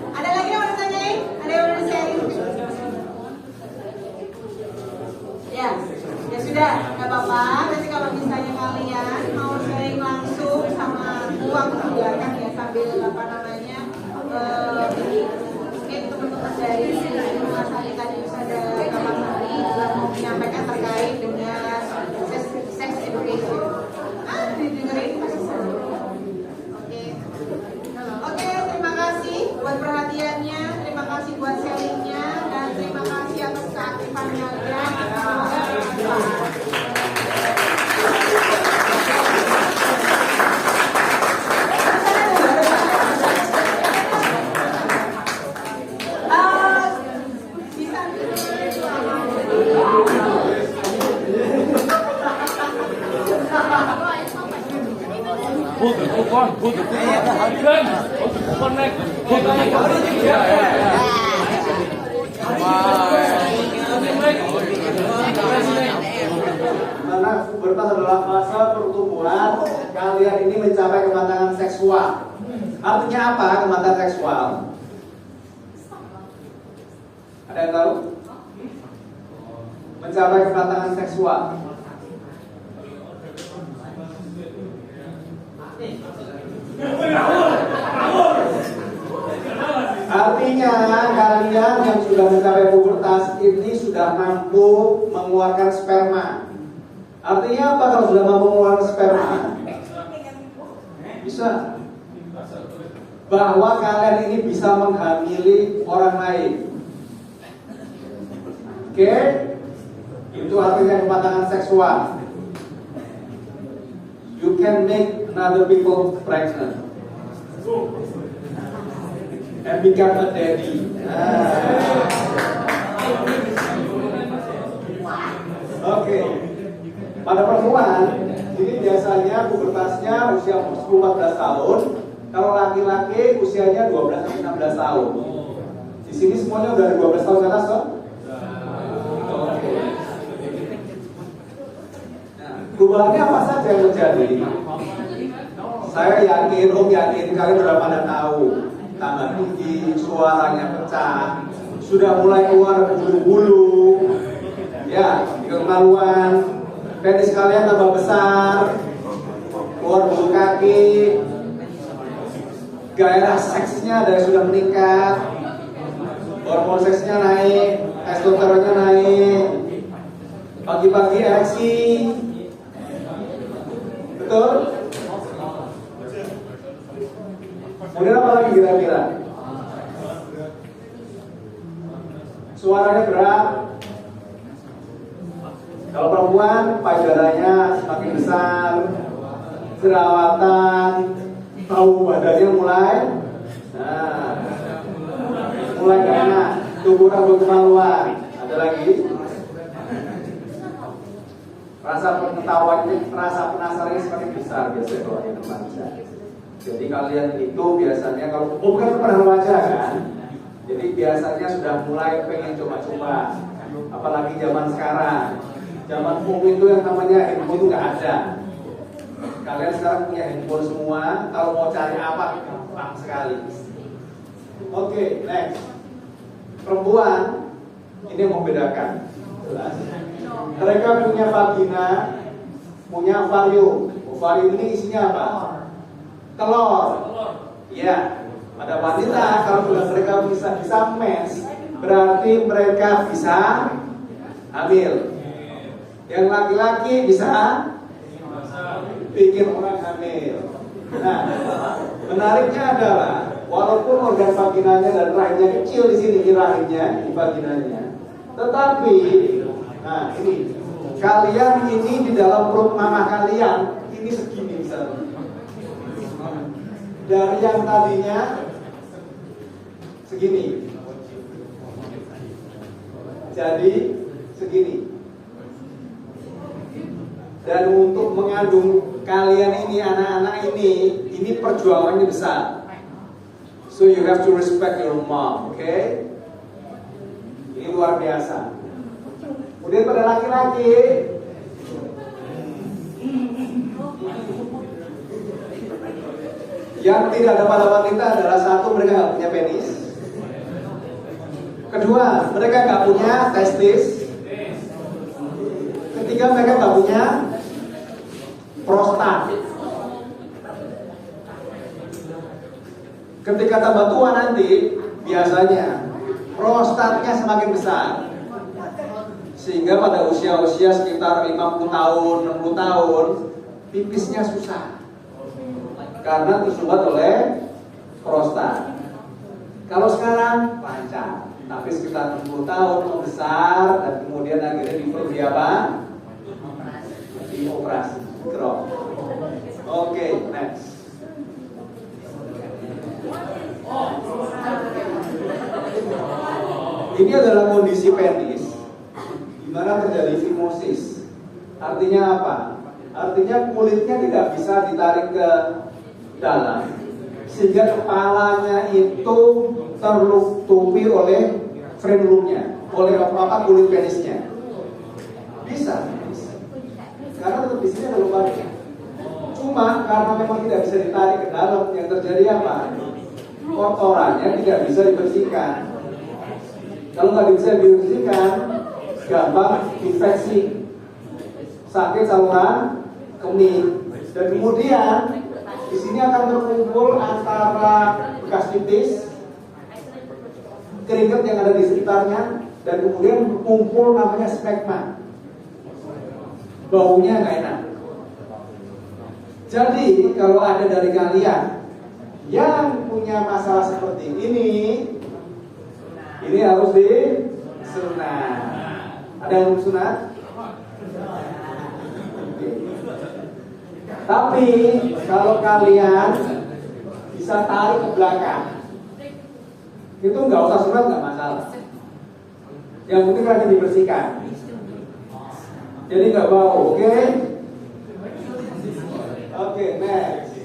Ada lagi yang mau ditanyain? Ada yang mau di-sharing? Ya sudah, nggak apa-apa. Nanti kalau misalnya kalian mau sharing langsung sama aku silakan ya, sambil mungkin teman-teman dari Rumah Sakit tadi ada Kamasari mau menyampaikan terkait dengan sex education. Didengerin pasti seru. Oke, terima kasih buat perhatiannya, terima kasih buat sharingnya, dan terima kasih atas keaktifan kalian. Karena pubertas adalah fase pertumbuhan kalian ini mencapai kematangan seksual. Artinya apa kematangan seksual? Ada yang tahu? Mencapai kematangan seksual. Artinya kalian yang sudah mencapai pubertas ini sudah mampu mengeluarkan sperma. Artinya apa kalau sudah mampu mengeluarkan sperma? Bisa. Bahwa kalian ini bisa menghamili orang lain. Oke? Itu artinya kematangan seksual. You can make another people pregnant and become a daddy. Oke. Pada perempuan ini biasanya pubertasnya usia 14 tahun. Kalau laki-laki usianya 12 sampai 16 tahun. Di sini semuanya udah 12 tahun ke atas toh? Oke. Perubahannya apa saja yang terjadi? Saya yakin, yakin kalian sudah pada tahu. Tambah tinggi, suaranya pecah, sudah mulai keluar bulu-bulu, ya, kemaluan, penis kalian tambah besar, keluar bulu kaki, gairah seksnya ada yang sudah meningkat, hormon seksnya naik, testosteronnya naik, pagi-pagi ereksi, betul? Kemudian apa lagi kira-kira? Suaranya berat. Kalau perempuan, payudaranya semakin besar, jerawatan, bau badannya mulai gak enak, tubuh rambut kemaluan. Ada lagi? Rasa pengetahuannya, rasa penasarannya semakin besar biasanya kalau di remaja. Jadi kalian itu biasanya kalau bukan pernah remaja kan, jadi biasanya sudah mulai pengen coba-coba. Apalagi zaman sekarang, zaman phone itu yang namanya handphone itu nggak ada. Kalian sekarang punya handphone semua, kalau mau cari apa gampang sekali. Oke, next. Perempuan ini yang membedakan. Jelas. Mereka punya vagina, punya ovarium. Ovarium ini isinya apa? Telur. Ya, pada wanita kalau mereka bisa mens, berarti mereka bisa hamil. Yang laki-laki bisa bikin orang hamil. Nah, menariknya adalah walaupun organ vaginanya dan rahimnya kecil di sini di rahimnya, di vaginanya, tetapi nah ini kalian ini di dalam perut mama kalian ini segini misalnya. Dari yang tadinya segini jadi segini. Dan untuk mengandung kalian ini, anak-anak ini perjuangannya besar. So you have to respect your mom, okay? Ini luar biasa. Kemudian pada laki-laki, yang tidak ada pada wanita adalah satu, mereka nggak punya penis. Kedua, mereka nggak punya testis. Ketiga, mereka nggak punya prostat. Ketika tambah tua nanti, biasanya prostatnya semakin besar. Sehingga pada usia-usia sekitar 50 tahun, 60 tahun, pipisnya susah. Karena tersumbat oleh prostat. Kalau sekarang lancar, tapi sekitar 60 tahun membesar dan kemudian akhirnya diperlu apa? Dioperasi. Crop. Oke, next. Ini adalah kondisi penis di mana terjadi fimosis. Artinya apa? Artinya kulitnya tidak bisa ditarik ke dalam, sehingga kepalanya itu tertutupi oleh frenulumnya, oleh apa kulit penisnya. Bisa. Karena tetap di sini ada lubangnya. Cuma karena memang tidak bisa ditarik ke dalam, yang terjadi apa? Kotorannya tidak bisa dibersihkan. Kalau nggak bisa dibersihkan, gampang infeksi, sakit saluran kemih, dan kemudian di sini akan terkumpul antara bekas pipis, keringat yang ada di sekitarnya, dan kemudian berkumpul namanya smegma. Baunya nggak enak. Jadi kalau ada dari kalian yang punya masalah seperti ini harus disunat. Ada yang belum sunat? Tapi kalau kalian bisa tarik ke belakang, itu nggak usah sunat, nggak masalah. Yang penting kan dibersihkan. Jadi nggak bau, oke? Oke, next.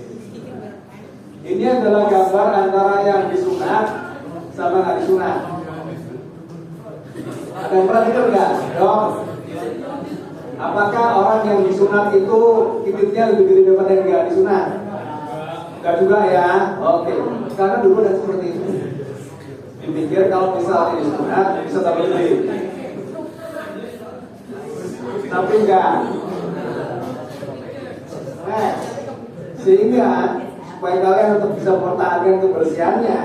Ini adalah gambar antara yang disunat sama nggak disunat. Ada yang pernah lihat nggak, dok? Apakah orang yang disunat itu titiknya lebih gede daripada yang nggak disunat? Nggak juga ya? Oke. Karena dulu ada seperti itu. Dipikir kalau misalnya disunat bisa tambah gede. Tapi enggak. Nah, sehingga supaya kalian tetap bisa mempertahankan kebersihannya,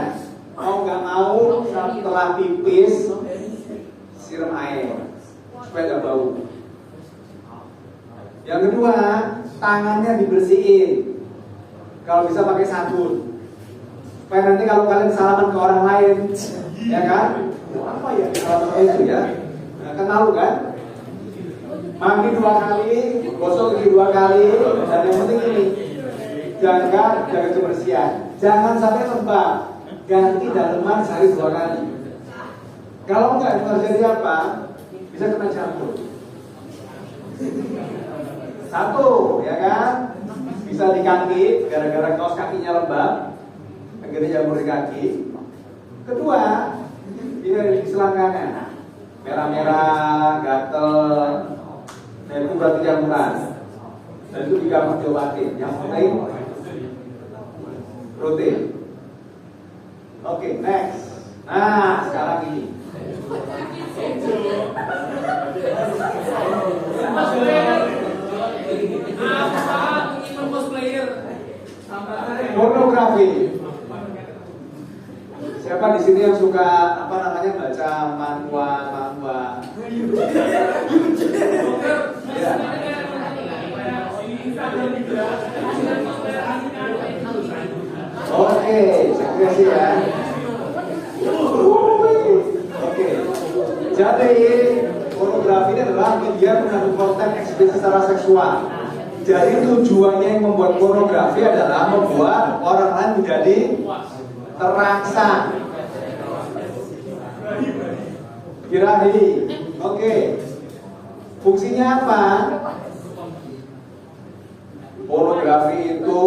mau nggak mau setelah pipis siram air supaya nggak bau. Yang kedua, tangannya dibersihin. Kalau bisa pakai sabun. Supaya nanti kalau kalian salaman ke orang lain, ya kan, Apa ya kalau itu ya? Nah, kan tahu kan? Mandi 2 kali, gosok gigi 2 kali, dan yang penting ini jaga kebersihan. Jangan sampai lembab. Ganti daleman sehari 2 kali. Kalau enggak terjadi apa? Bisa kena jamur. Satu, ya kan? Bisa di kaki, gara-gara kaos kakinya lembab, akhirnya jamur di kaki. Kedua, ini di selangkangan, merah-merah, gatel, nah itu berarti jamuran. Dan itu juga harus diobatin. Yang penting rutin. Oke, next. Nah, sekarang ini. Pornografi. Siapa di sini yang suka apa namanya baca manhwa? Ya. Oke, sekresi ya. Oke. Jadi pornografi ini adalah media mengandung konten eksplisit secara seksual. Jadi tujuannya yang membuat pornografi adalah membuat orang lain menjadi terangsang. Birahi. Oke. Fungsinya apa? Pornografi itu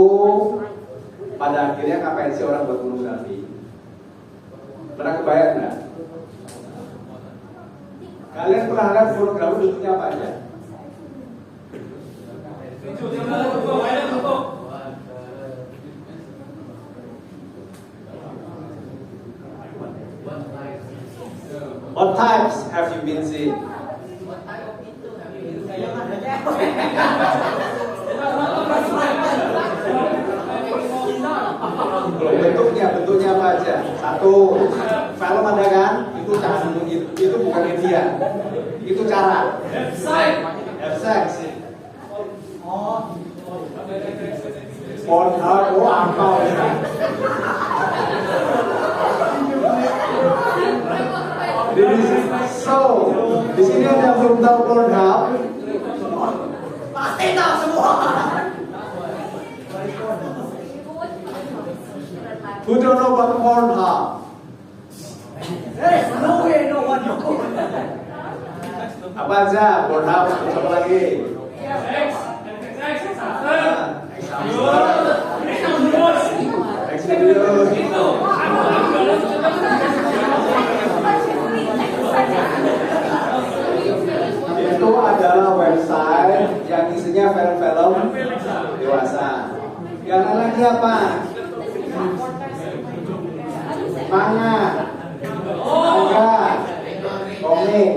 pada akhirnya ngapain sih orang buat pornografi? Pernah kebayang nggak? Kalian pernah lihat pornografi bentuknya apa aja? What types have you been seeing? Bentuknya apa aja? Satu, film ada kan? Itu bukan media, itu cara. Have sex. Pornhub, apa ya? So, di sini ada yang belum tahu Pornhub? Pasti tahu semua. Who don't know about Pornhub? No way, no one knows. Apa aja? Pornhub, apa lagi? Itu adalah website yang isinya film-film dewasa. Yang lagi apa? Manga, komik,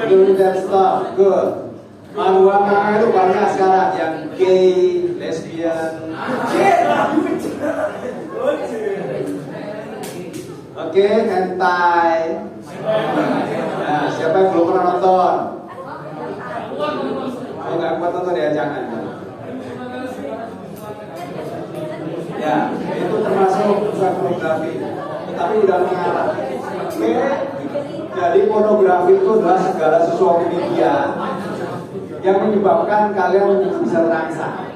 doing that stuff, good. Manhwa itu banyak sekarang yang gay, lesbian. Oke, hentai. Nah, siapa yang belum pernah nonton? Oh, nggak kuat nonton ya, jangan. Ya, itu termasuk bukan pornografi, tetapi udah mengarah. Oke, jadi pornografi itu adalah segala sesuatu media yang menyebabkan kalian bisa terangsang.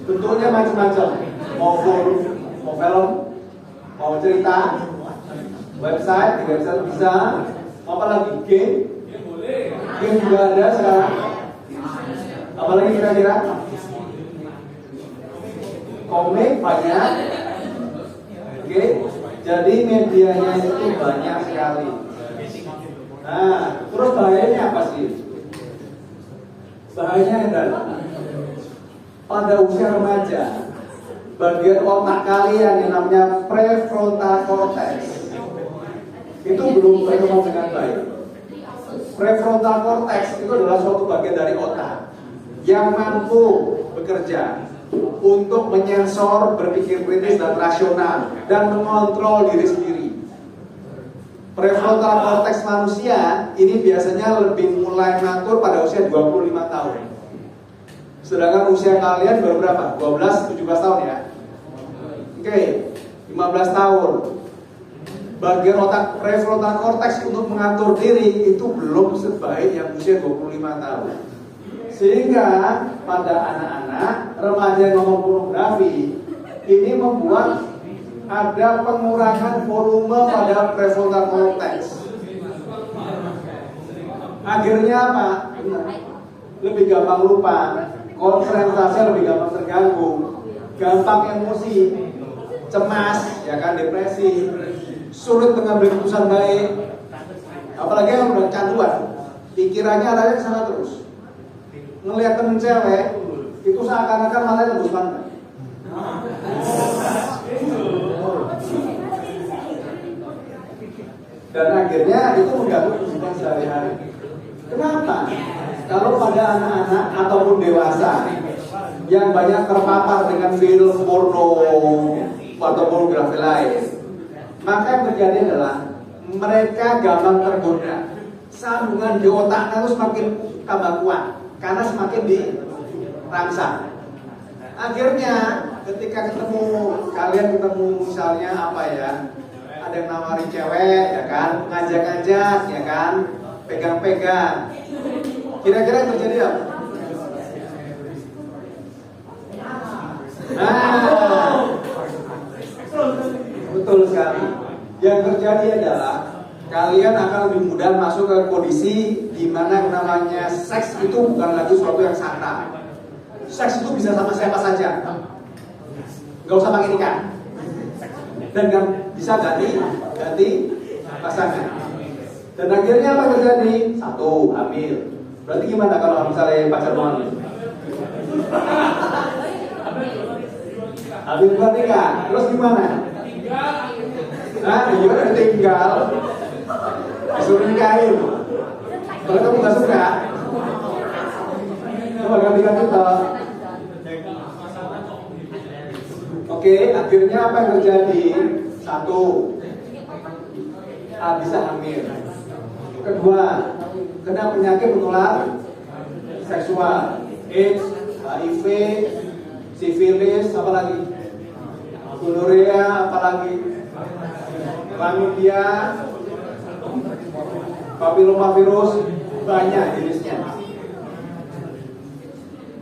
Bentuknya macam-macam, mau film, mau cerita, website, di website bisa, apa lagi game juga ada sekarang. Apalagi kira-kira? Komik banyak. Oke, jadi medianya itu banyak sekali. Nah, terus bahayanya apa sih? Bahayanya adalah pada usia remaja, bagian otak kalian yang namanya prefrontal cortex itu belum berkembang dengan baik. Prefrontal cortex itu adalah suatu bagian dari otak yang mampu bekerja untuk menyensor, berpikir kritis dan rasional, dan mengontrol diri sendiri. Prefrontal cortex manusia ini biasanya lebih mulai ngatur pada usia 25 tahun. Sedangkan usia kalian baru berapa? 12-17 tahun ya? Oke, 15 tahun. bagian otak prefrontal cortex untuk mengatur diri itu belum sebaik yang usia 25 tahun. Sehingga pada anak-anak remaja yang ngomong pornografi ini membuat ada pengurangan volume pada prefrontal cortex. Akhirnya apa? Lebih gampang lupa, konsentrasi lebih gampang terganggu, gampang emosi, cemas, ya kan, depresi, sulit mengambil keputusan baik. Apalagi yang udah canduan, pikirannya arahnya ke sana terus. Ngelihat temen cewek itu seakan-akan malah tembus pantai. Dan akhirnya itu mengganggu kehidupan sehari-hari. Kenapa? Kalau pada anak-anak ataupun dewasa yang banyak terpapar dengan film porno atau pornografi lain, maka yang terjadi adalah mereka gampang tergoda. Sambungan di otaknya itu semakin tambah kuat karena semakin dirangsang. Akhirnya ketika kalian ketemu misalnya apa ya, ada yang nawarin cewek, ya kan, ngajak-ngajak, ya kan, pegang-pegang. Kira-kira yang terjadi apa? Nah, betul sekali. Yang terjadi adalah kalian akan lebih mudah masuk ke kondisi di mana yang namanya seks itu bukan lagi sesuatu yang sakral. Seks itu bisa sama siapa saja, nggak usah pakai nikah, dan kan bisa ganti pasangan. Dan akhirnya apa terjadi? Satu, hamil. Berarti gimana kalau misalnya pacar mau hamil? Hamil bukan nikah, terus gimana? Nah, gimana tinggal disuruh nikahin. Kalau kamu nggak suka, coba ganti-ganti toh. Oke, akhirnya apa yang terjadi? Satu, bisa hamil. Kedua, kena penyakit menular seksual, AIDS, HIV, sifilis, apalagi gonorea, apalagi chlamydia, papilomavirus, banyak jenisnya.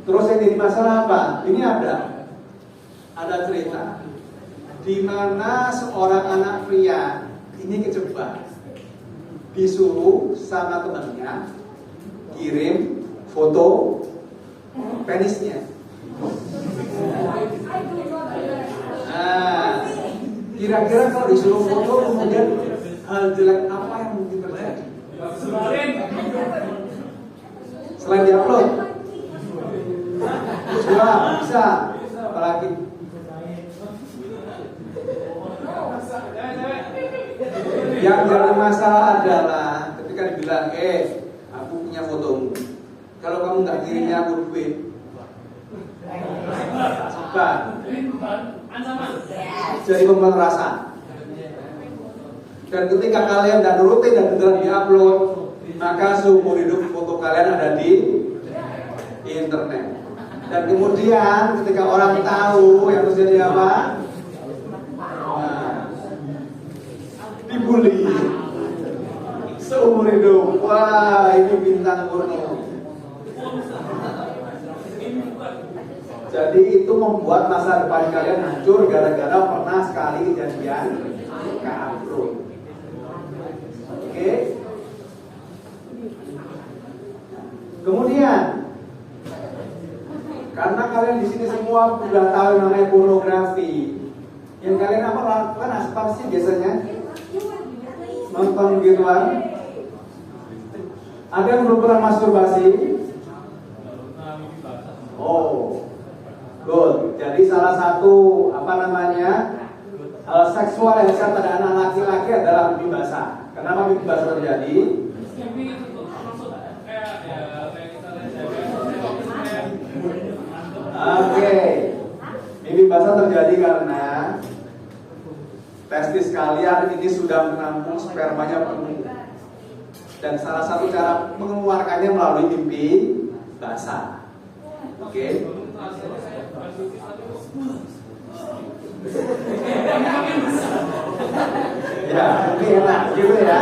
Terus yang jadi masalah apa? Ini ada cerita di mana seorang anak pria ini kejebak, disuruh sama temannya kirim foto penisnya. Nah, kira-kira kalau disuruh foto kemudian hal jelek apa yang mungkin terjadi? Selain diupload, bisa, apalagi yang jadi masalah adalah ketika dibilang, aku punya fotomu, kalau kamu nggak kirimnya aku duit. Coba jadi pemerasan. Dan ketika kalian dan nurutin dan beneran diupload, maka seumur hidup foto kalian ada di internet. Dan kemudian ketika orang tahu yang terjadi apa? Dibully seumur hidup. Wah, ini bintang porno. Jadi itu membuat masa depan kalian hancur gara-gara pernah sekali kejadian ke-upload. Oke. Kemudian karena kalian di sini semua sudah tahu namanya pornografi, yang kalian apa lakukan apa sih biasanya? Nonton gituan. Ada yang belum pernah masturbasi? Oh, good. Jadi salah satu seksual yang disebut pada anak laki-laki adalah mimpi basah. Kenapa mimpi basah terjadi? Oke, mimpi basah terjadi karena testis kalian ini sudah menampung spermanya penuh. Dan salah satu cara mengeluarkannya melalui mimpi basah. Oke. Ya, ini enak gitu ya.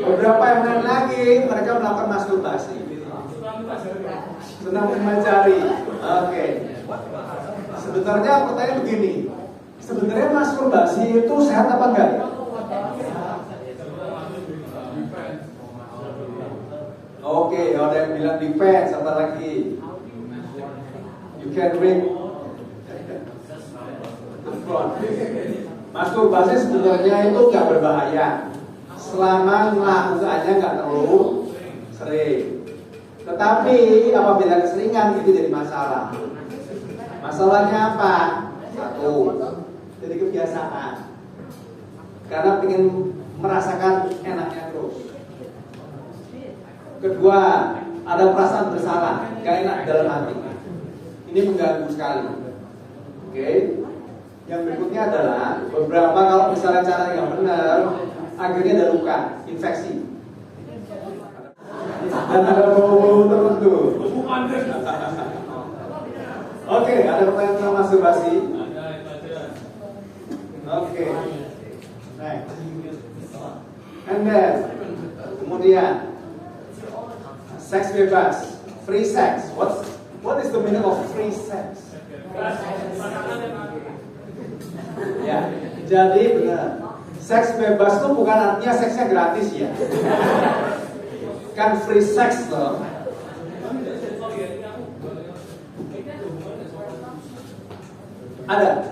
Beberapa yang lain lagi, mereka melakukan masturbasi. Senang mencari. Oke. Sebenarnya pertanyaan begini. Sebenarnya masturbasi itu sehat apa enggak? Oke, ada yang bilang depends, apa lagi? You can read the front. Masturbasi sebenarnya itu nggak berbahaya selama melakukannya nggak terlalu sering. Tetapi apabila keseringan itu jadi masalah. Masalahnya apa? Satu, jadi kebiasaan. Karena ingin merasakan enaknya terus. Kedua, ada perasaan bersalah, gak enak dalam hati. Ini mengganggu sekali. Oke. Yang berikutnya adalah beberapa kalau misalnya cara yang benar, akhirnya ada luka, infeksi. Dan ada bau tertentu. Oke, ada pertanyaan tentang masturbasi? Oke. Next. And then, kemudian seks bebas, free sex. What is the meaning of free sex? Ya, jadi benar. Seks bebas itu bukan artinya seksnya gratis ya. Kan free sex loh. Ada.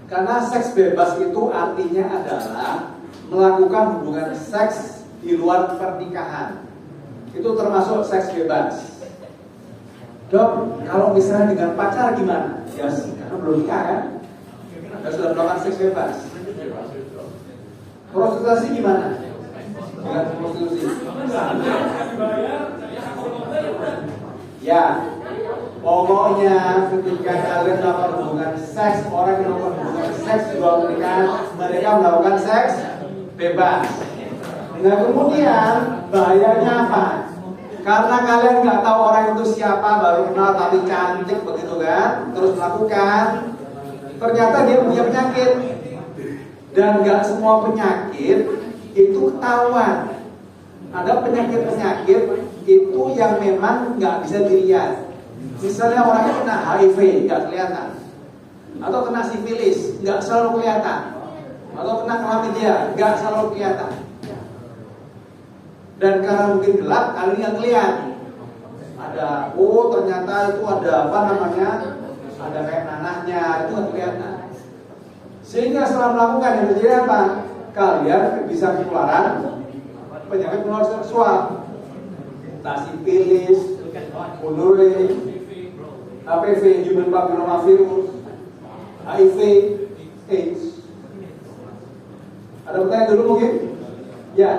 Karena seks bebas itu artinya adalah melakukan hubungan seks di luar pernikahan. Itu termasuk seks bebas. Dok, kalau misalnya dengan pacar gimana? Ya, karena belum nikah kan? Anda sudah melakukan seks bebas. Prostitusi gimana? Dengan prostitusi. Ya, pokoknya ketika kalian melakukan hubungan seks, orang yang melakukan hubungan seks di luar pernikahan, mereka melakukan seks bebas. Nah kemudian bahayanya apa? Karena kalian nggak tahu orang itu siapa, baru kenal tapi cantik begitu kan, terus melakukan, ternyata dia punya penyakit. Dan nggak semua penyakit itu ketahuan. Ada penyakit-penyakit itu yang memang nggak bisa dilihat. Misalnya orangnya kena HIV nggak kelihatan, atau kena sifilis nggak selalu kelihatan, atau kena chlamydia nggak selalu kelihatan. Dan karena mungkin gelap, kali ini yang kelihatan ada, oh ternyata itu ada apa namanya, ada kayak nanahnya, itu nggak kelihatan. Sehingga setelah melakukan yang terjadi apa? Kalian bisa ketularan penyakit menular seksual, entah sifilis, gonorrhea, HPV, human papilloma virus, HIV, AIDS. Ada pertanyaan dulu mungkin? Ya.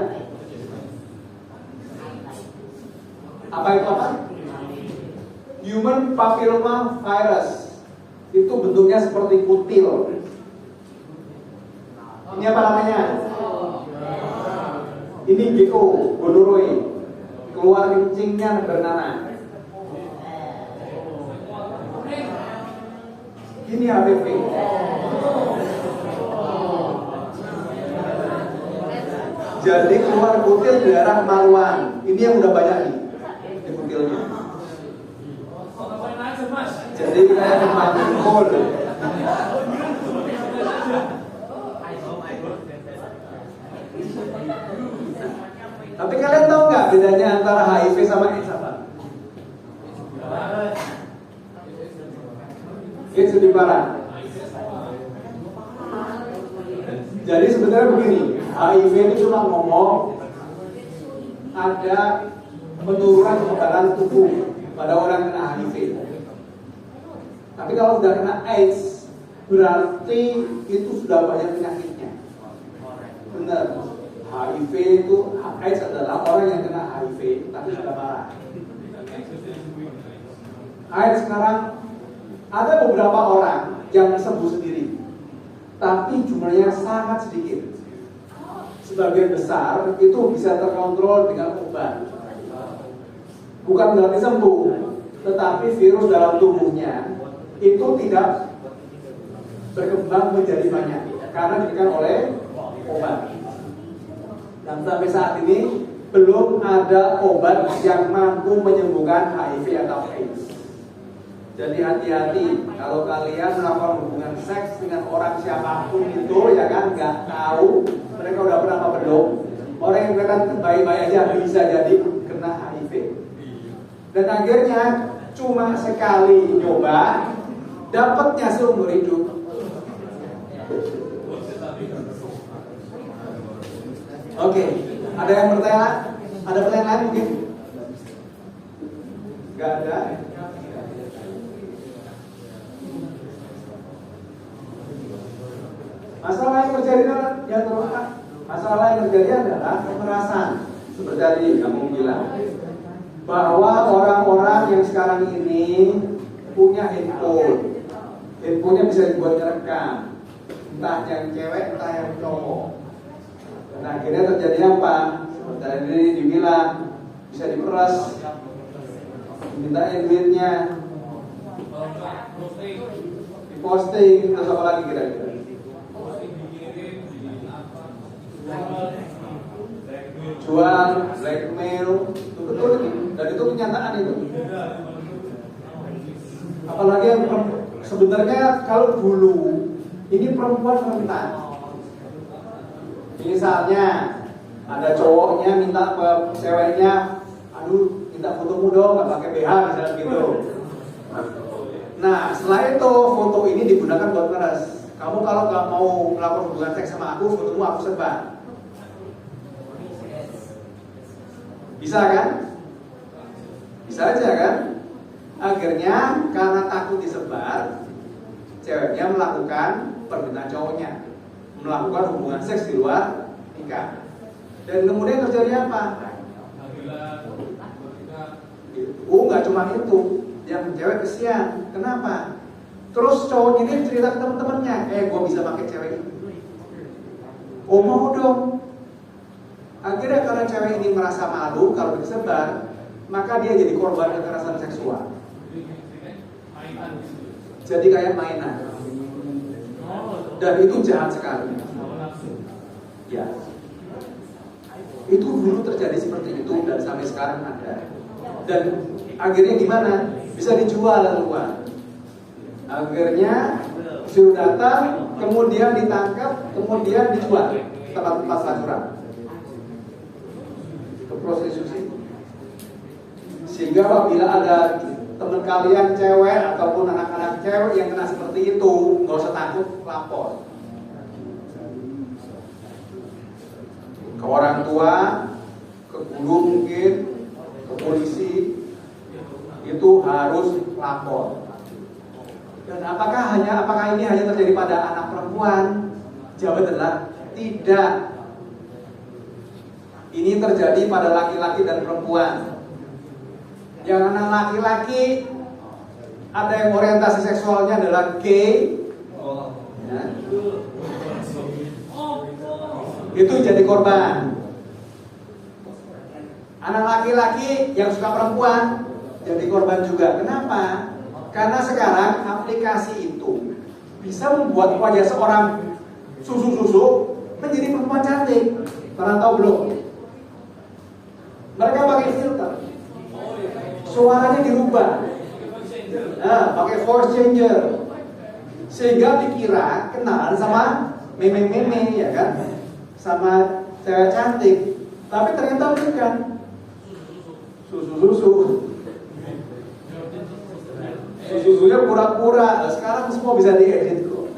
Apa itu apa? Human papilloma virus. Itu bentuknya seperti kutil. Ini apa namanya? Ini GO, gonorrhea. Keluar kencingnya bernanah. Ini HPV. Jadi keluar kutil di daerah kemaluan. Ini yang udah banyak nih, di kutilnya. Jadi kayak demam kol. Tapi kalian tahu nggak bedanya antara HIV sama AIDS apa? AIDS lebih parah. Jadi sebenarnya begini, HIV itu cuma ngomong ada penurunan kekebalan tubuh pada orang yang kena HIV. Tapi kalau sudah kena AIDS, berarti itu sudah banyak penyakitnya. Benar. HIV itu, AIDS adalah orang yang kena HIV tapi sudah parah. AIDS sekarang ada beberapa orang yang sembuh sendiri, tapi jumlahnya sangat sedikit. Sebagian besar itu bisa terkontrol dengan obat. Bukan berarti sembuh, tetapi virus dalam tubuhnya itu tidak berkembang menjadi banyak karena diberikan oleh obat. Dan sampai saat ini belum ada obat yang mampu menyembuhkan HIV atau AIDS. Jadi hati-hati kalau kalian melakukan hubungan seks dengan orang siapapun itu, ya kan, nggak tahu mereka udah pernah apa belum. Orang yang kelihatan baik-baik aja bisa jadi kena HIV. Dan akhirnya cuma sekali nyoba, dapatnya seumur hidup. Oke, ada yang bertanya? Ada pertanyaan lain mungkin? Gak ada. Masalah yang terjadi masalah yang terjadi adalah kekerasan. Seperti tadi kamu bilang, bahwa orang-orang yang sekarang ini punya handphone, handphonenya bisa dibuat ngerekam, entah yang cewek, entah yang cowok. Nah, akhirnya terjadi apa? Seperti tadi dibilang, bisa diperas, dimintain duitnya, diposting, terus apa lagi kira-kira? Jual, blackmail, itu betul ini, dan itu kenyataan itu. Apalagi yang sebenarnya kalau dulu ini perempuan rentan. Misalnya ada cowoknya minta ke ceweknya, aduh minta fotomu dong, nggak pakai BH misalnya gitu. Nah setelah itu foto ini digunakan buat ngeres. Kamu kalau nggak mau melakukan hubungan seks sama aku, fotomu aku sebar. Bisa kan? Bisa aja kan? Akhirnya karena takut disebar, ceweknya melakukan permintaan cowoknya, melakukan hubungan seks di luar nikah. Dan kemudian terjadi apa? Nggak cuma itu, yang cewek kesian. Kenapa? Terus cowoknya ini cerita ke teman-temannya, gue bisa pakai cewek ini. Oh mau dong. Akhirnya karena cewek ini merasa malu kalau disebar, maka dia jadi korban kekerasan seksual. Jadi kayak mainan. Dan itu jahat sekali. Ya. Itu dulu terjadi seperti itu dan sampai sekarang ada. Dan akhirnya gimana? Bisa dijual keluar. Akhirnya suruh datang, kemudian ditangkap, kemudian dijual ke tempat-tempat sakuran. Ke prostitusi. Sehingga apabila ada teman kalian cewek ataupun anak-anak cewek yang kena seperti itu, nggak usah takut, lapor ke orang tua, ke guru mungkin, ke polisi. Itu harus lapor. Dan apakah ini hanya terjadi pada anak perempuan? Jawaban adalah tidak. Ini terjadi pada laki-laki dan perempuan. Yang anak laki-laki ada yang orientasi seksualnya adalah gay, ya. Itu jadi korban. Anak laki-laki yang suka perempuan jadi korban juga. Kenapa? Karena sekarang aplikasi itu bisa membuat wajah seorang susu-susu menjadi perempuan cantik. Pernah tahu belum? Mereka pakai filter, suaranya dirubah, pakai voice changer, sehingga dikira kenalan sama meme-meme, ya kan, sama cewek cantik. Tapi ternyata bukan, susu-susunya pura-pura. Sekarang semua bisa diedit kok.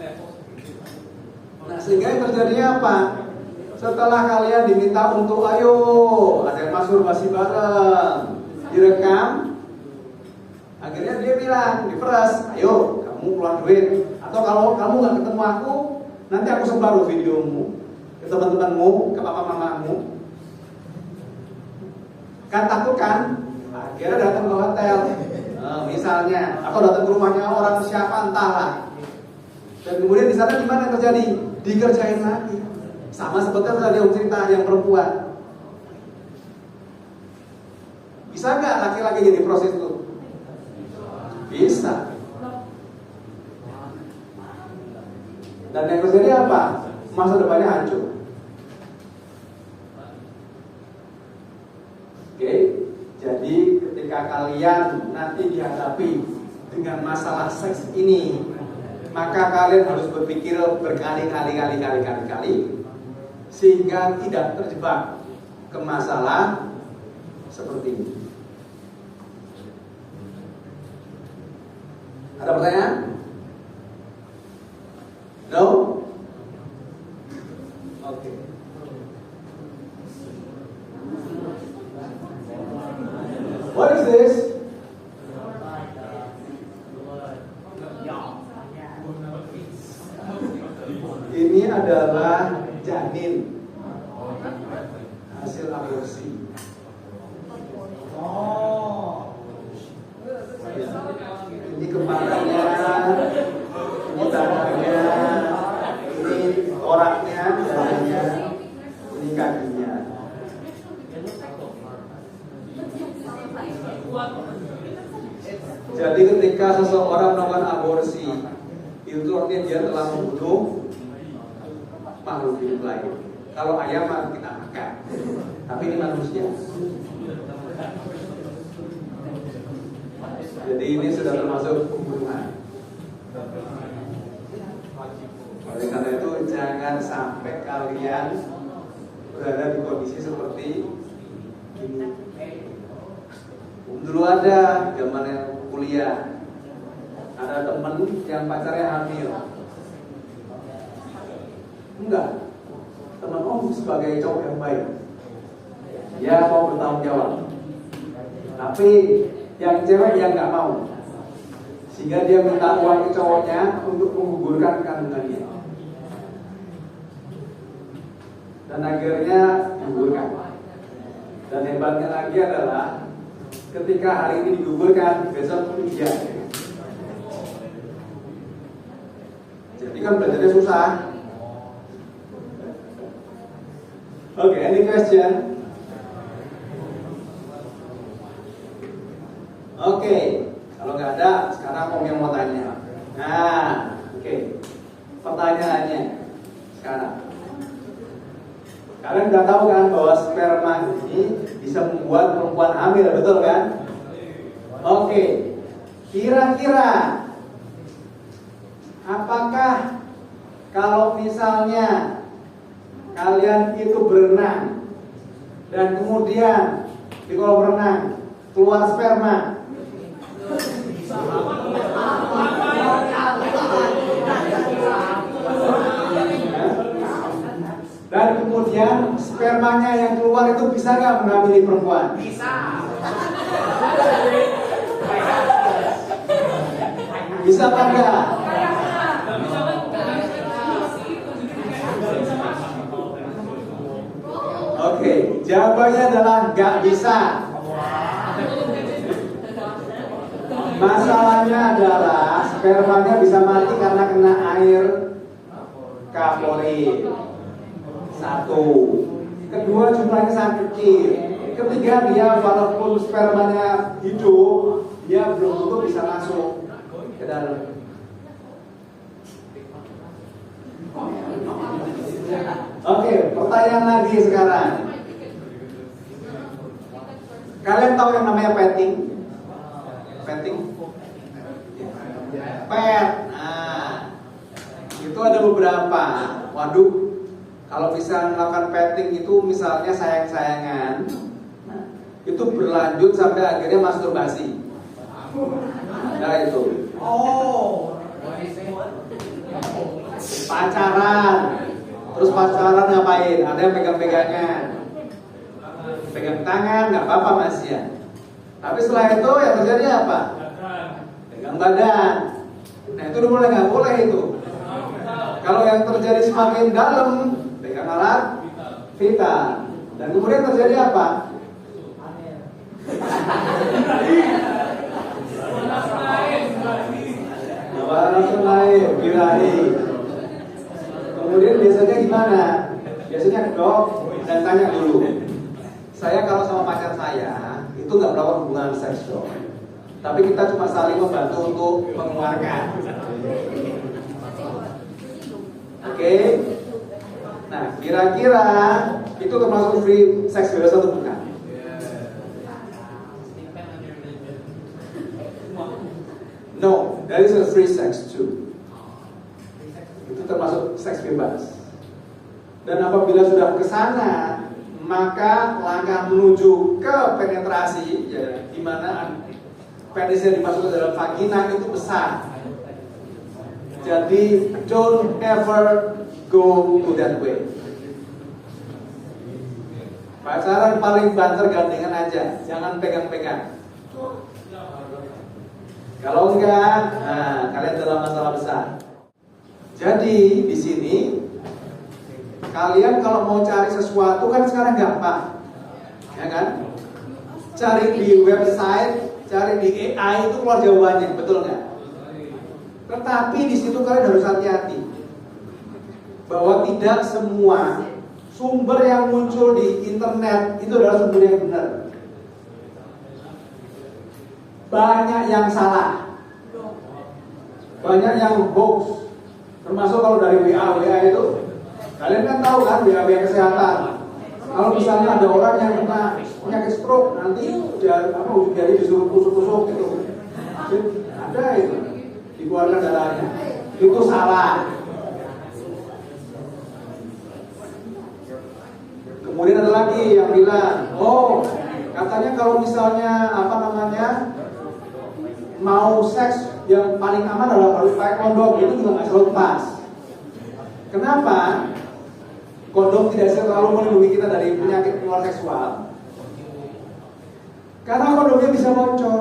Nah, sehingga yang terjadinya apa? Setelah kalian diminta untuk ayo ada yang masturbasi bareng, direkam, akhirnya dia bilang, diperas, ayo kamu keluar duit, atau kalau kamu nggak ketemu aku, nanti aku sebar videomu ke teman-temanmu, ke papa mamamu. Kan takut kan? Akhirnya datang ke hotel, misalnya, atau datang ke rumahnya orang siapa entahlah. Dan kemudian di sana gimana yang terjadi? Dikerjain lagi. Sama seperti tadi yang cerita yang perempuan. Bisa nggak laki-laki jadi prostitut? Bisa. Dan yang terjadi apa? Masa depannya hancur. Oke, jadi ketika kalian nanti dihadapi dengan masalah seks ini, maka kalian harus berpikir berkali-kali sehingga tidak terjebak ke masalah seperti ini. Ada pertanyaan? No? Oke. What is this? Ini adalah janin hasil aborsi. Ini kepalanya, ini tangannya, ini toraknya, dadanya, ini kakinya. Jadi ketika seseorang melakukan aborsi, itu artinya dia telah membunuh makhluk hidup lain. Kalau ayam mah kita makan, tapi ini manusia. Jadi ini sudah termasuk pembunuhan. Oleh karena itu jangan sampai kalian berada di kondisi seperti ini. Dulu ada zaman yang kuliah, ada temen yang pacarnya hamil. Enggak, teman om sebagai cowok yang baik, dia mau bertanggung jawab. Tapi yang cewek yang nggak mau, sehingga dia minta uang ke cowoknya untuk menggugurkan kandungannya. Dan akhirnya digugurkan. Dan hebatnya lagi adalah ketika hari ini digugurkan, besok dia. Jadi kan belajarnya susah. Oke, any question? Oke, kalau nggak ada, sekarang om yang mau tanya. Nah, oke. Pertanyaannya sekarang. Kalian udah tahu kan bahwa sperma ini bisa membuat perempuan hamil, betul kan? Oke. Kira-kira apakah kalau misalnya kalian itu berenang dan kemudian di kolam renang keluar sperma, dan kemudian spermanya yang keluar itu bisa nggak menghamili perempuan? Bisa. Bisa apa enggak? Oke, jawabannya adalah nggak bisa. Masalahnya adalah spermanya bisa mati karena kena air kapori. Satu. Kedua, jumlahnya sangat kecil. Ketiga, dia walaupun spermanya hidup, dia belum tentu bisa masuk ke dalam. Oke, pertanyaan lagi sekarang. Kalian tahu yang namanya petting? Petting? Pet. Nah, itu ada beberapa. Waduh, kalau bisa melakukan petting itu misalnya sayang-sayangan, nah, itu berlanjut sampai akhirnya masturbasi. Nah itu. Pacaran. Terus pacaran ngapain? Ada yang pegang-pegangan, pegang tangan, nggak apa-apa Mas ya. Tapi setelah itu yang terjadi apa? Pegang badan. Nah itu udah mulai nggak boleh itu. Kalau yang terjadi semakin dalam, pegang alat vital. Dan kemudian terjadi apa? Langsung naik, birahi. Kemudian biasanya gimana? Biasanya ke dok dan tanya dulu. Saya kalau sama pacar saya itu nggak melakukan hubungan seks dok, tapi kita cuma saling membantu untuk mengeluarkan. Oke. Nah, kira-kira itu termasuk free sex bebas atau bukan? No, that is a free sex too. Itu termasuk seks bebas. Dan apabila sudah ke sana, maka langkah menuju ke penetrasi, ya, di mana penisnya dimasukkan ke dalam vagina itu besar. Jadi don't ever go to that way. Pacaran paling banter gandengan aja, jangan pegang-pegang. Kalau enggak, nah, kalian dalam masalah besar. Jadi di sini kalian kalau mau cari sesuatu kan sekarang gampang, ya kan? Cari di website, cari di AI itu keluar jawabannya, betul nggak? Tetapi di situ kalian harus hati-hati bahwa tidak semua sumber yang muncul di internet itu adalah sumber yang benar. Banyak yang salah, banyak yang hoax. Termasuk kalau dari WA itu, kalian kan tahu kan WA kesehatan. Kalau misalnya ada orang yang kena penyakit stroke, nanti ujung jari disuruh tusuk-tusuk gitu. Ada itu, dikeluarkan darahnya. Itu salah. Kemudian ada lagi yang bilang, oh katanya kalau misalnya mau seks yang paling aman adalah harus pakai kondom, itu juga nggak selalu pas. Kenapa? Kondom tidak selalu melindungi kita dari penyakit menular seksual. Karena kondomnya bisa bocor.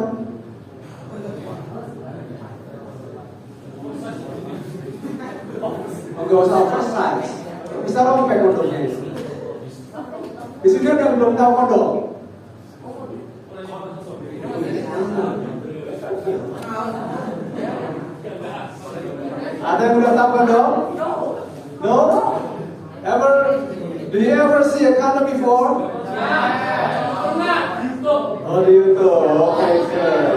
Nggak usah oversize, bisa robek kondomnya. Di sini ada belum tahu kondom. Ada yang udah tahu kondom? No? Ever? Do you ever see a condom before? Oh, di YouTube. Okay, good.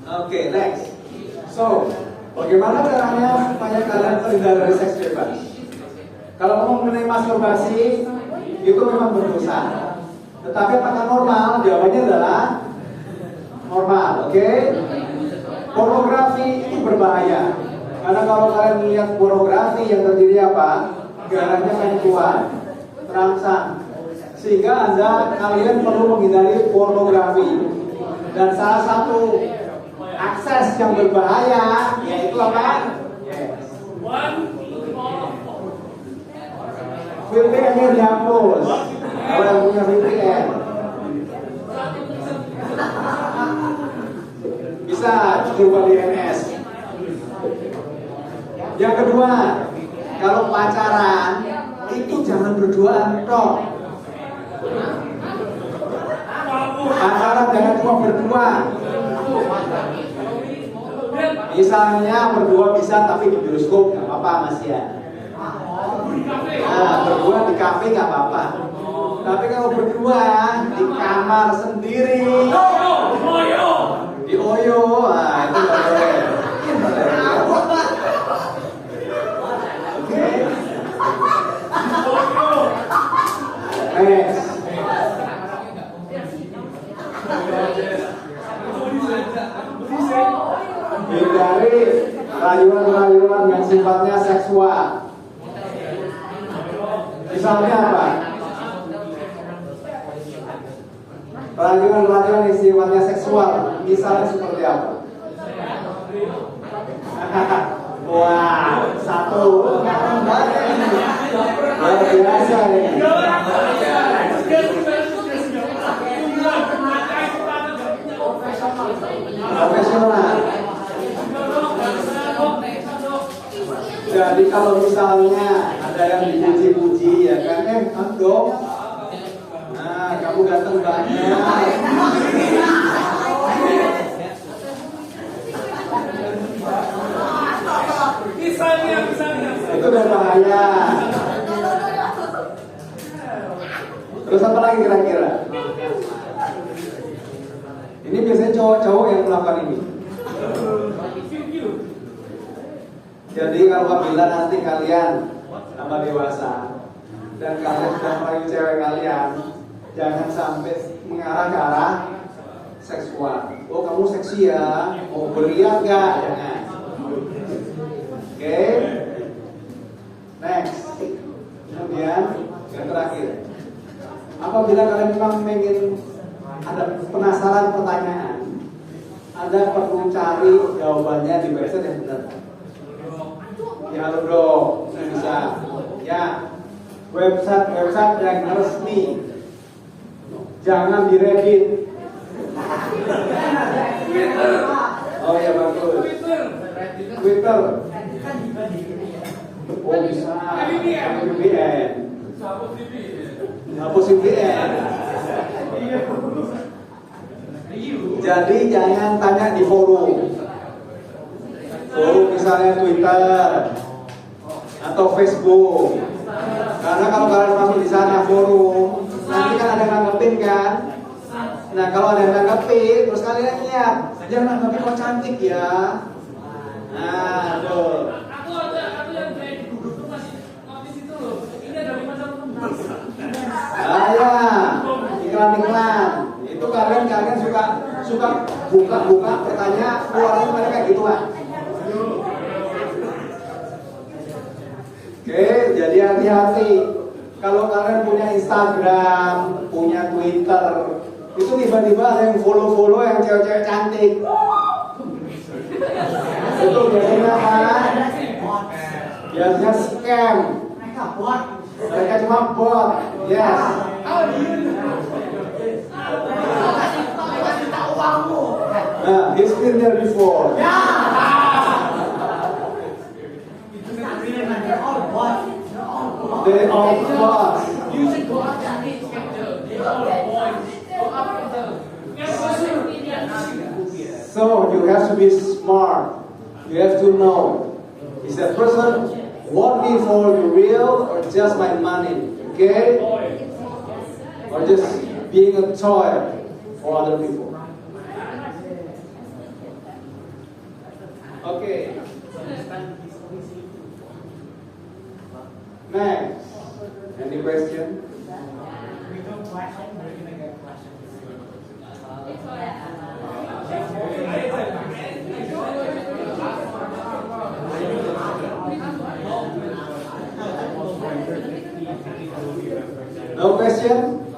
Okay, next. So, bagaimana caranya supaya kalian terhindar dari seks bebas? Kalau ngomong mengenai masturbasi, itu memang berdosa. Tetapi apakah normal? Jawabannya adalah normal, oke? Pornografi itu berbahaya. Karena kalau kalian melihat pornografi yang terdiri apa? Darahnya akan keluar, terangsang. Sehingga kalian perlu menghindari pornografi. Dan salah satu akses yang berbahaya yaitu apa? VPN-nya dihapus. Kalau yang punya VPN bisa coba di NS. Yang kedua, kalau pacaran itu jangan berduaan toh. Pacaran jangan cuma berdua. Misalnya berdua bisa tapi di bioskop nggak apa-apa Mas ya. Nah, berdua di kafe nggak apa-apa. Tapi kalau berdua di kamar sendiri, di Oyo, nah itu nggak boleh. Oke. Next. Hindari rayuan-rayuan yang sifatnya seksual. Misalnya apa? Rayuan-rayuan yang sifatnya seksual. Misalnya seperti apa? Wah, satu. Luar biasa ini. Profesional. Jadi kalau misalnya ada yang dipuji-puji ya kan, dong. Nah, kamu ganteng banget. Itu berbahaya. Terus apa lagi nih kira-kira? Ini biasanya cowok-cowok yang melakukan ini. Jadi kalau apabila nanti kalian tambah dewasa dan kalian sudah merayu cewek kalian, jangan sampai mengarah ke arah seksual. Oh kamu seksi ya, mau beria nggak? Jangan. Oke. Next. Kemudian yang terakhir, apabila kalian memang ingin ada penasaran pertanyaan, Anda perlu cari jawabannya di website yang benar. Ya halo bro, bisa. Ya, website yang resmi. Jangan di Reddit. Oh ya bagus. Twitter. Oh bisa. VPN. Hapus VPN. Jadi jangan tanya di forum. Forum misalnya Twitter atau Facebook. Karena kalau kalian masuk di sana forum, nanti kan ada yang nanggepin kan. Nah kalau ada yang nanggepin, terus kalian lihat, jangan nanggepin kok cantik ya. Nah tuh. Aku yang kayak duduk tuh masih notis itu loh. Ini ada 5 tahun. Ya, iklan-iklan. Itu kalian suka buka pertanyaan, keluarin mereka kayak gituan. Oke, jadi hati-hati. Kalau kalian punya Instagram, punya Twitter, itu tiba-tiba ada yang follow yang cewek-cewek cantik. Itu biasanya apa? Biasanya scam. Mereka cuma bot. Yes. Nah, he's been there before. They all bots. You should go up and meet them. They all boys. Go up and down. So you have to be smart. You have to know, is that person want me for the real or just my money? Okay? Or just being a toy for other people? Okay. Next. Any question? No question?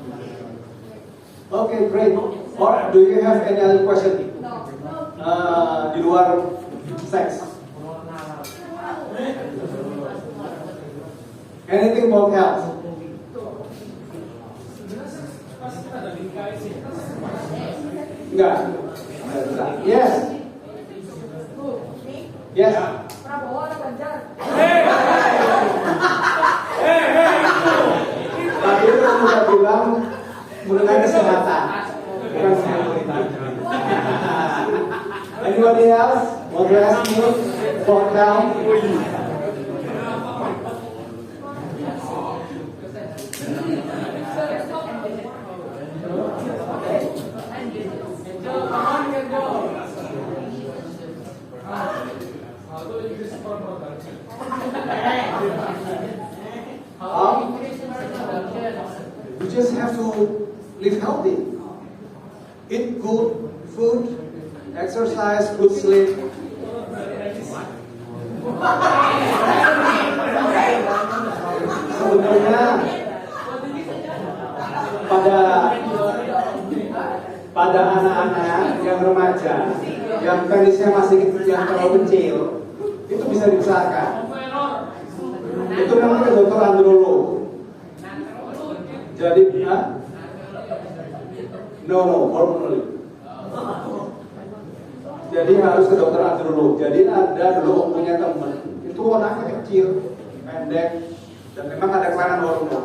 Okay, great. Or do you have any other question? Di luar seks? Anything about health? Enggak. Yes. Yes. Prabowo atau Ganjar? Tadi itu sudah bilang mengenai kesehatan, bukan sekuritas. Anybody else want to ask me for health? You just have to live healthy. Eat good food, exercise, good sleep. Sebenarnya pada anak-anak yang remaja, yang penisnya masih yang terlalu kecil, itu bisa dibesarkan. Itu namanya ke dokter androlog. Jadi, no, hormonally. Jadi harus ke dokter androlog. Jadi ada dulu punya teman, itu anaknya kecil, pendek, dan memang ada kelainan hormon.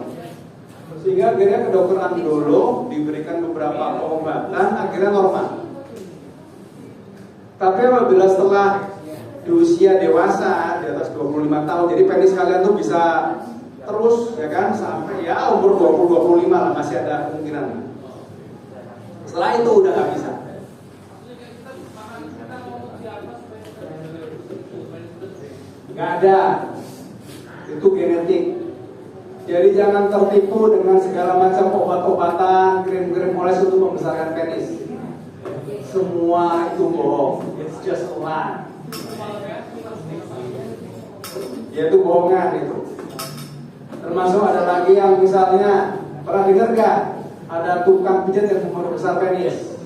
Sehingga akhirnya ke dokter androlog diberikan beberapa pengobatan, akhirnya normal. Tapi apabila setelah di usia dewasa di atas 25 tahun, jadi penis kalian tuh bisa terus ya kan sampai ya umur 20-25 lah masih ada kemungkinan. Setelah itu udah nggak bisa. Nggak ada, itu genetik. Jadi jangan tertipu dengan segala macam obat-obatan, krim-krim oles untuk membesarkan penis. Semua itu bohong. It's just a lie. Yaitu bohongan itu. Termasuk ada lagi yang misalnya pernah dengar nggak? Ada tukang pijat yang membesar penis.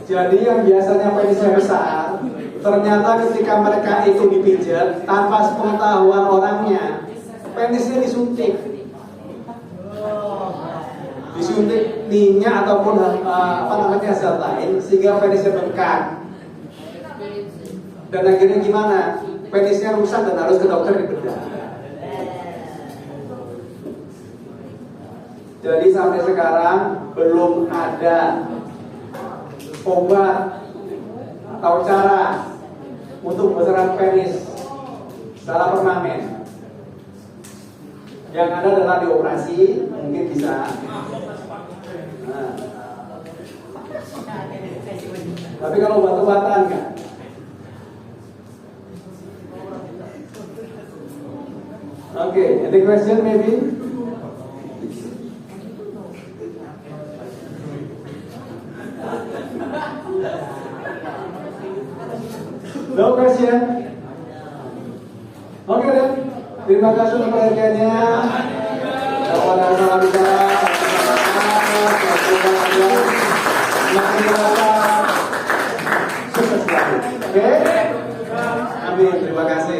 Jadi yang biasanya penisnya besar, ternyata ketika mereka itu dipijat tanpa sepengetahuan orangnya, penisnya disuntik minyak ataupun zat lain sehingga penisnya bengkak. Dan akhirnya gimana? Penisnya rusak dan harus ke dokter dibedah. Jadi sampai sekarang belum ada obat atau cara untuk membesarkan penis secara permanen. Yang ada adalah dioperasi, mungkin bisa. Nah. Tapi kalau obat-obatan kan? Okay, any question maybe? No question? Oke deh, terima kasih untuk perhatiannya. Kepada salam bicara, sukses selalu. Oke? Amin, terima kasih.